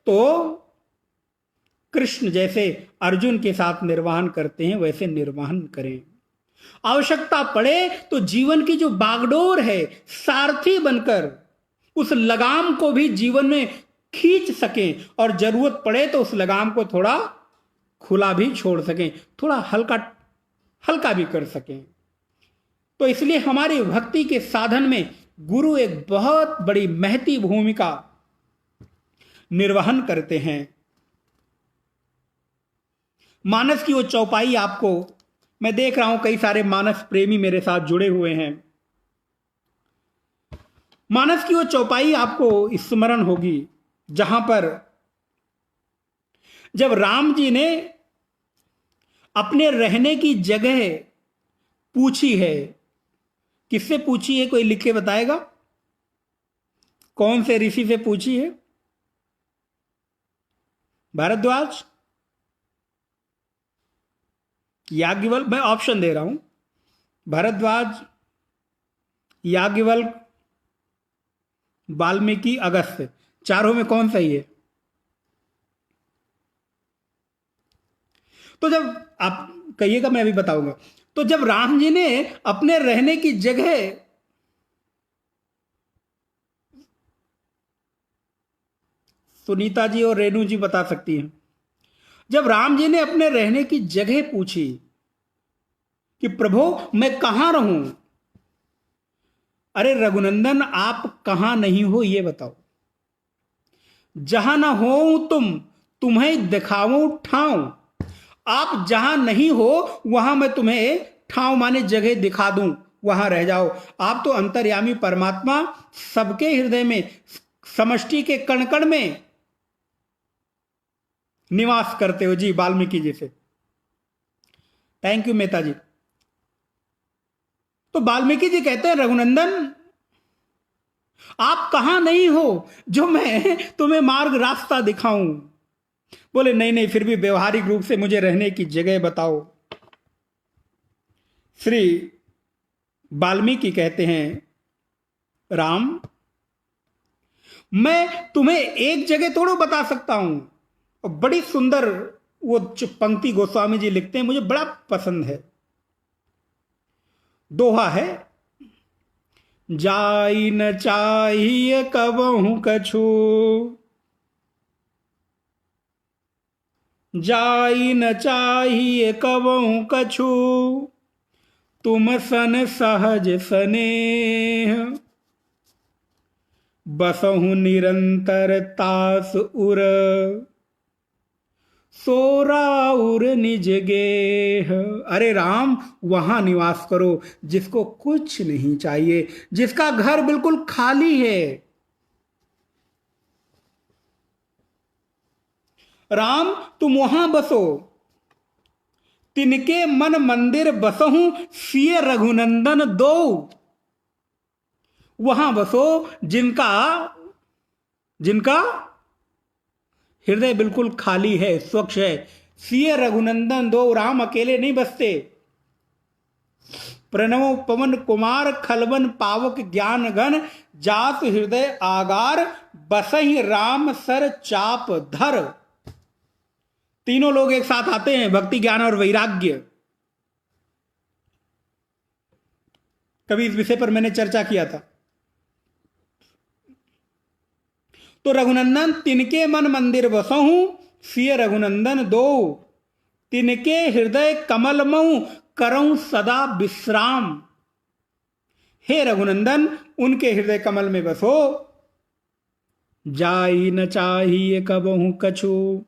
तो कृष्ण जैसे अर्जुन के साथ निर्वहन करते हैं, वैसे निर्वहन करें। आवश्यकता पड़े तो जीवन की जो बागडोर है, सारथी बनकर उस लगाम को भी जीवन में खींच सकें, और जरूरत पड़े तो उस लगाम को थोड़ा खुला भी छोड़ सकें, थोड़ा हल्का हल्का भी कर सकें। तो इसलिए हमारी भक्ति के साधन में गुरु एक बहुत बड़ी महती भूमिका निर्वहन करते हैं। मानस की वो चौपाई, आपको मैं देख रहा हूं कई सारे मानस प्रेमी मेरे साथ जुड़े हुए हैं। मानस की वो चौपाई आपको स्मरण होगी जहां पर जब राम जी ने अपने रहने की जगह पूछी है, किससे पूछी है, कोई लिख के बताएगा? कौन से ऋषि से पूछी है? भारद्वाज, याज्ञवल्क्य? मैं ऑप्शन दे रहा हूं, भारद्वाज, याज्ञवल्क्य, वाल्मीकि, अगस्त्य। चारों में कौन सही है? तो जब आप कहिएगा, मैं अभी बताऊंगा। तो जब राम जी ने अपने रहने की जगह सुनीता जी और रेणु जी बता सकती हैं, जब राम जी ने अपने रहने की जगह पूछी कि प्रभु मैं कहां रहूं, अरे रघुनंदन आप कहां नहीं हो ये बताओ, जहां ना हो तुम तुम्हें दिखाऊं ठाव, आप जहां नहीं हो वहां मैं तुम्हें ठाव माने जगह दिखा दूं, वहां रह जाओ। आप तो अंतर्यामी परमात्मा सबके हृदय में, समष्टि के कण कण में निवास करते हो। जी, वाल्मीकि जी से थैंक यू मेहता जी। तो वाल्मीकि जी कहते हैं रघुनंदन आप कहां नहीं हो जो मैं तुम्हें मार्ग रास्ता दिखाऊं। बोले नहीं नहीं, फिर भी व्यवहारिक रूप से मुझे रहने की जगह बताओ। श्री वाल्मीकि कहते हैं राम मैं तुम्हें एक जगह थोड़ा बता सकता हूं। और बड़ी सुंदर वो पंक्ति गोस्वामी जी लिखते हैं, मुझे बड़ा पसंद है। दोहा है, जाई न चाहिए कबहू कछु, जाई न चाहिए कबहू कछु, तुम सन सहज स्नेह, बसहु निरंतर तास उर, सोराउर निज गेह। अरे राम वहां निवास करो जिसको कुछ नहीं चाहिए, जिसका घर बिल्कुल खाली है। राम तुम वहां बसो, तिनके मन मंदिर बसहूं सिय रघुनंदन दो। वहां बसो जिनका जिनका हृदय बिल्कुल खाली है, स्वच्छ है। सिय रघुनंदन दो, राम अकेले नहीं बसते। प्रणव पवन कुमार खलवन पावक ज्ञान घन, जात हृदय आगार बसहि राम सर चाप धर। तीनों लोग एक साथ आते हैं, भक्ति ज्ञान और वैराग्य। कभी इस विषय पर मैंने चर्चा किया था। तो रघुनंदन तिनके मन मंदिर बसहूं सिय रघुनंदन दो, तिनके हृदय कमल मऊ करऊं सदा विश्राम। हे रघुनंदन उनके हृदय कमल में बसो, जाई न चाहिए कबहू कछु,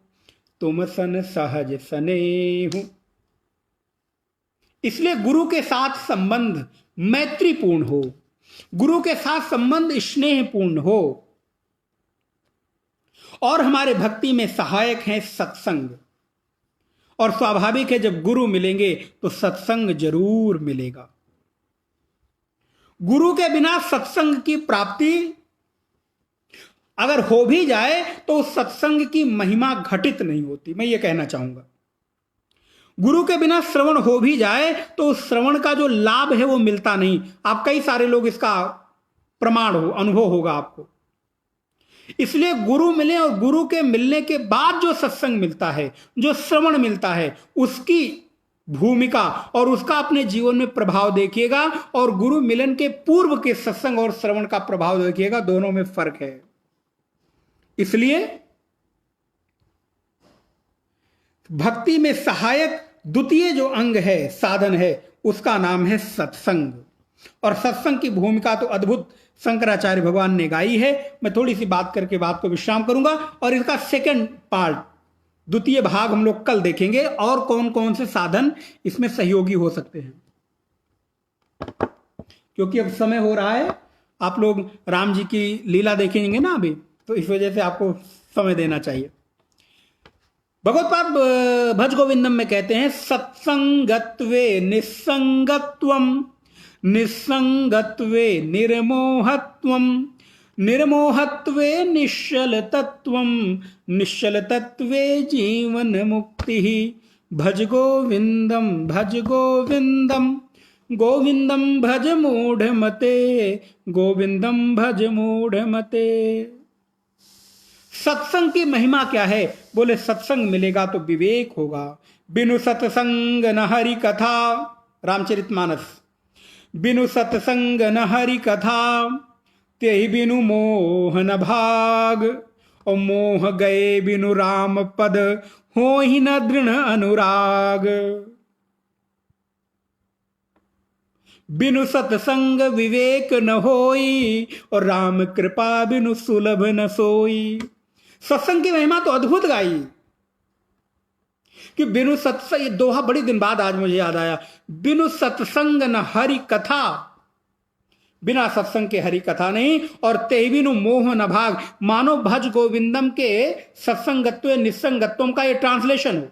तुम सन सहज स्नेह। इसलिए गुरु के साथ संबंध मैत्रीपूर्ण हो, गुरु के साथ संबंध स्नेहपूर्ण हो। और हमारे भक्ति में सहायक है सत्संग। और स्वाभाविक है जब गुरु मिलेंगे तो सत्संग जरूर मिलेगा। गुरु के बिना सत्संग की प्राप्ति अगर हो भी जाए तो उस सत्संग की महिमा घटित नहीं होती, मैं ये कहना चाहूंगा। गुरु के बिना श्रवण हो भी जाए तो उस श्रवण का जो लाभ है वो मिलता नहीं। आप कई सारे लोग इसका प्रमाण हो, अनुभव होगा आपको। इसलिए गुरु मिले और गुरु के मिलने के बाद जो सत्संग मिलता है, जो श्रवण मिलता है, उसकी भूमिका और उसका अपने जीवन में प्रभाव देखिएगा, और गुरु मिलन के पूर्व के सत्संग और श्रवण का प्रभाव देखिएगा, दोनों में फर्क है। इसलिए भक्ति में सहायक द्वितीय जो अंग है, साधन है, उसका नाम है सत्संग। और सत्संग की भूमिका तो अद्भुत शंकराचार्य भगवान ने गाई है। मैं थोड़ी सी बात करके बात को विश्राम करूंगा, और इसका सेकंड पार्ट, द्वितीय भाग हम लोग कल देखेंगे, और कौन कौन से साधन इसमें सहयोगी हो सकते हैं। क्योंकि अब समय हो रहा है, आप लोग राम जी की लीला देखेंगे ना अभी, तो इस वजह से आपको समय देना चाहिए। भगवत्पाद भज गोविंदम में कहते हैं, सत्संगत्वे निस्संगत्वम, निस्संगत्वे निर्मोहत्वम, निर्मोहत्वे निश्चल तत्वम, निश्चल तत्वे जीवन मुक्ति। भज गोविंदम भज गोविंदम, गोविंदम भज मूढ़मते, गोविंदम भज मूढ़मते। सत्संग की महिमा क्या है? बोले सत्संग मिलेगा तो विवेक होगा। बिनु सत्संग न हरि कथा, रामचरितमानस। बिनु सत्संग न हरि कथा, तेहि बिनु मोह न भाग। और मोह गए बिनु राम पद, होहि न दृढ़ अनुराग। बिनु सत्संग विवेक न होई, और राम कृपा बिनु सुलभ न सोई। सत्संग की महिमा तो अद्भुत गाई कि बिनु सत्संग, ये दोहा बड़ी दिन बाद आज मुझे याद आया। बिनु सत्संग न हरि कथा, बिना सत्संग के हरि कथा नहीं। और ते बिनु मोह न भाग, मानो भज गोविंदम के सत्संगत्व निस्संगत्वम का ये ट्रांसलेशन हो।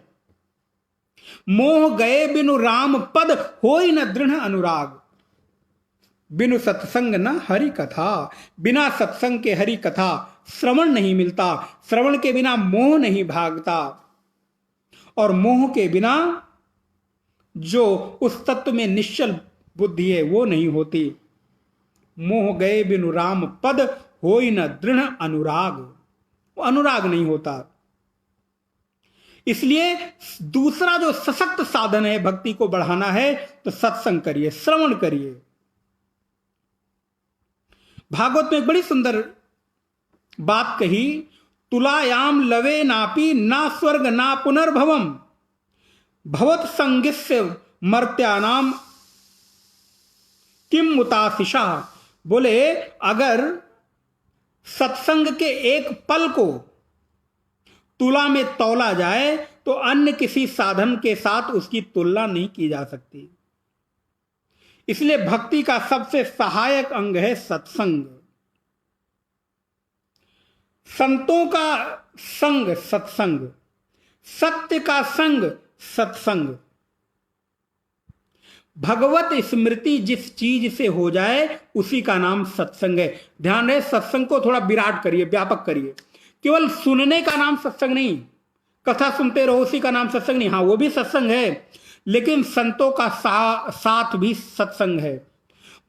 मोह गए बिनु राम पद, होई न दृढ़ अनुराग। बिनु सत्संग न हरि कथा, बिना सत्संग के हरि कथा श्रवण नहीं मिलता। श्रवण के बिना मोह नहीं भागता, और मोह के बिना जो उस तत्व में निश्चल बुद्धि है वो नहीं होती। मोह गए बिनु राम पद, होई न दृढ़ अनुराग, वो अनुराग नहीं होता। इसलिए दूसरा जो सशक्त साधन है भक्ति को बढ़ाना है, तो सत्संग करिए, श्रवण करिए। भागवत में एक बड़ी सुंदर बात कही, तुलायाम लवे नापि ना स्वर्ग ना पुनर्भवम, भवत संगिस्य मर्त्यानाम किम मुतासिशा। बोले अगर सत्संग के एक पल को तुला में तौला जाए, तो अन्य किसी साधन के साथ उसकी तुलना नहीं की जा सकती। इसलिए भक्ति का सबसे सहायक अंग है सत्संग। संतों का संग सत्संग, सत्य का संग सत्संग। भगवत स्मृति जिस चीज से हो जाए उसी का नाम सत्संग है। ध्यान रहे, सत्संग को थोड़ा विराट करिए, व्यापक करिए। केवल सुनने का नाम सत्संग नहीं, कथा सुनते रहो उसी का नाम सत्संग नहीं। हाँ वो भी सत्संग है, लेकिन संतों का साथ भी सत्संग है,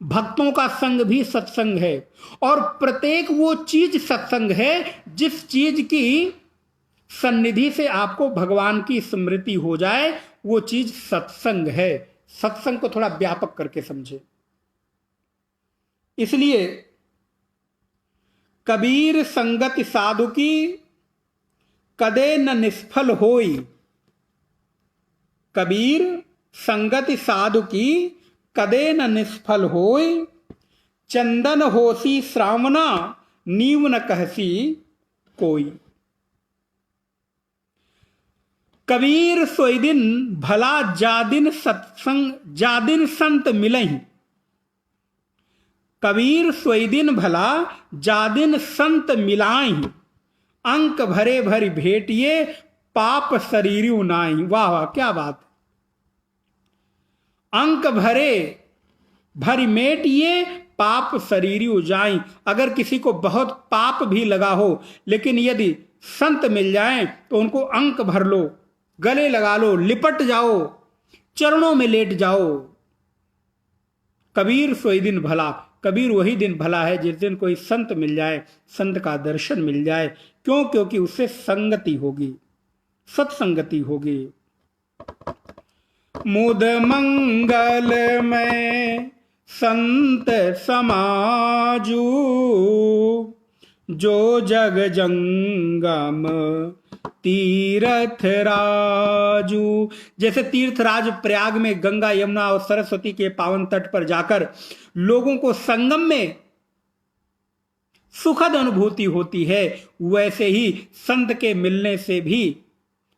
भक्तों का संग भी सत्संग है। और प्रत्येक वो चीज सत्संग है जिस चीज की सन्निधि से आपको भगवान की स्मृति हो जाए, वो चीज सत्संग है। सत्संग को थोड़ा व्यापक करके समझे। इसलिए कबीर संगति साधु की कदे न निष्फल होई, कबीर संगति साधु की कदे न निष्फल होई। चंदन होसी श्रावणा नीव न कहसी कोई। कबीर सोई दिन भला जादिन सत्संग, जादिन संत मिलहि। कबीर सोई दिन भला जादिन संत मिलाहि। अंक भरे भरी भेटिए पाप शरीरु नाहि। वाह वाह क्या बात। अंक भरे भरी मेटिए पाप शरीरु जाई। अगर किसी को बहुत पाप भी लगा हो, लेकिन यदि संत मिल जाएं तो उनको अंक भर लो, गले लगा लो, लिपट जाओ, चरणों में लेट जाओ। कबीर सोई दिन भला, कबीर वही दिन भला है जिस दिन कोई संत मिल जाए, संत का दर्शन मिल जाए। क्यों? क्योंकि उससे संगति होगी, सत्संगति होगी। मुद मंगल में संत समाजू, जो जग जंगम तीर्थ राजू। जैसे तीर्थराज प्रयाग में गंगा यमुना और सरस्वती के पावन तट पर जाकर लोगों को संगम में सुखद अनुभूति होती है, वैसे ही संत के मिलने से भी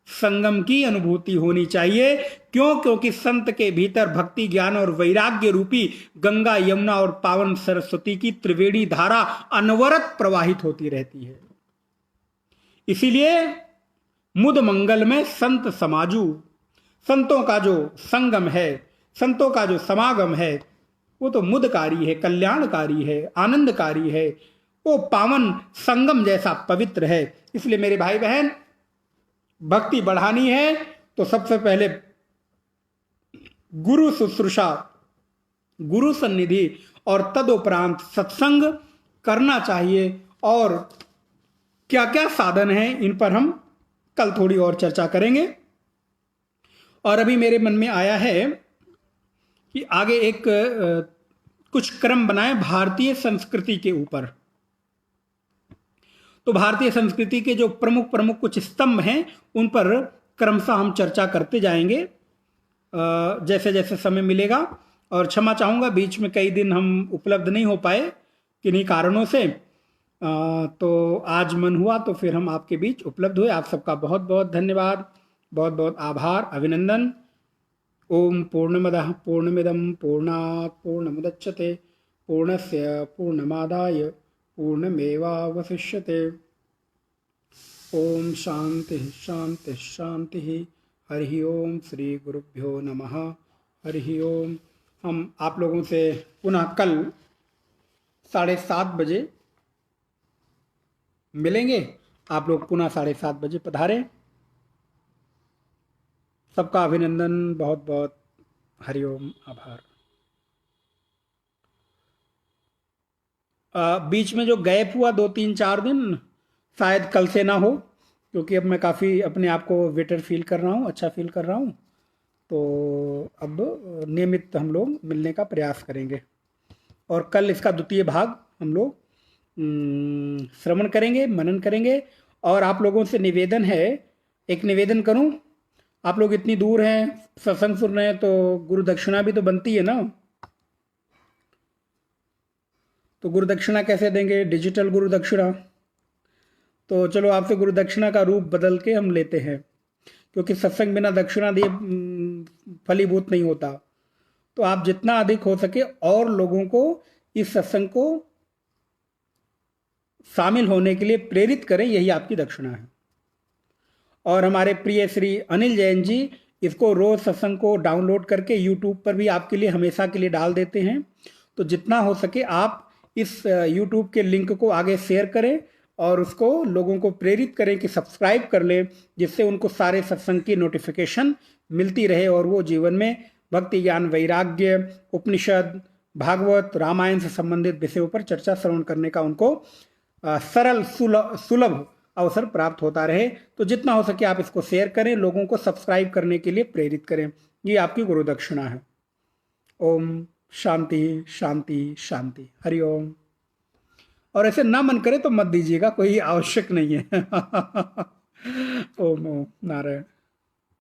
संगम की अनुभूति होनी चाहिए। क्यों? क्योंकि संत के भीतर भक्ति, ज्ञान और वैराग्य रूपी गंगा यमुना और पावन सरस्वती की त्रिवेणी धारा अनवरत प्रवाहित होती रहती है। इसीलिए मुद मंगल में संत समाजू, संतों का जो संगम है, संतों का जो समागम है, वो तो मुदकारी है, कल्याणकारी है, आनंदकारी है, वो पावन संगम जैसा पवित्र है। इसलिए मेरे भाई बहन, भक्ति बढ़ानी है तो सबसे पहले गुरु शुश्रूषा, गुरु सन्निधि और तदुपरांत सत्संग करना चाहिए। और क्या क्या साधन हैं, इन पर हम कल थोड़ी और चर्चा करेंगे। और अभी मेरे मन में आया है कि आगे एक कुछ क्रम बनाएं भारतीय संस्कृति के ऊपर। तो भारतीय संस्कृति के जो प्रमुख प्रमुख कुछ स्तंभ हैं, उन पर क्रमशः हम चर्चा करते जाएंगे जैसे जैसे समय मिलेगा। और क्षमा चाहूँगा, बीच में कई दिन हम उपलब्ध नहीं हो पाए किन्हीं कारणों से, तो आज मन हुआ तो फिर हम आपके बीच उपलब्ध हुए। आप सबका बहुत बहुत धन्यवाद, बहुत बहुत आभार, अभिनंदन। ओम पूर्णमदः पूर्णमिदं पूर्णात् पूर्णमुदच्यते पूर्णस्य पूर्णमादाय पूर्णमेवावशिष्यते। ओम शांति शांति शांति। हरि ओम। श्री गुरुभ्यो नमः। हरि ओम। हम आप लोगों से पुनः कल 7:30 बजे मिलेंगे। आप लोग पुनः 7:30 बजे पधारें। सबका अभिनंदन, बहुत बहुत हरि ओम, आभार। बीच में जो गैप हुआ 2-3-4 दिन, शायद कल से ना हो, क्योंकि अब मैं काफ़ी अपने आप को बेटर फील कर रहा हूँ, अच्छा फील कर रहा हूँ। तो अब नियमित हम लोग मिलने का प्रयास करेंगे। और कल इसका द्वितीय भाग हम लोग श्रवण करेंगे, मनन करेंगे। और आप लोगों से निवेदन है, एक निवेदन करूं, आप लोग इतनी दूर हैं, सत्संग सुन रहे हैं, तो गुरु दक्षिणा भी तो बनती है ना। तो गुरु दक्षिणा कैसे देंगे? डिजिटल गुरु दक्षिणा। तो चलो आपसे गुरु दक्षिणा का रूप बदल के हम लेते हैं, क्योंकि सत्संग बिना दक्षिणा दिए फलीभूत नहीं होता। तो आप जितना अधिक हो सके और लोगों को इस सत्संग को शामिल होने के लिए प्रेरित करें, यही आपकी दक्षिणा है। और हमारे प्रिय श्री अनिल जैन जी इसको रोज सत्संग को डाउनलोड करके यूट्यूब पर भी आपके लिए हमेशा के लिए डाल देते हैं। तो जितना हो सके आप इस यूट्यूब के लिंक को आगे शेयर करें और उसको लोगों को प्रेरित करें कि सब्सक्राइब कर लें, जिससे उनको सारे सत्संग की नोटिफिकेशन मिलती रहे और वो जीवन में भक्ति, ज्ञान, वैराग्य, उपनिषद, भागवत, रामायण से संबंधित विषयों पर चर्चा श्रवण करने का उनको सरल सुलभ अवसर प्राप्त होता रहे। तो जितना हो सके आप इसको शेयर करें, लोगों को सब्सक्राइब करने के लिए प्रेरित करें। ये आपकी गुरु दक्षिणा है। ओम शांति शांति शांति। हरि ओम। और ऐसे ना मन करे तो मत दीजिएगा, कोई आवश्यक नहीं है। ओम ओम नारायण।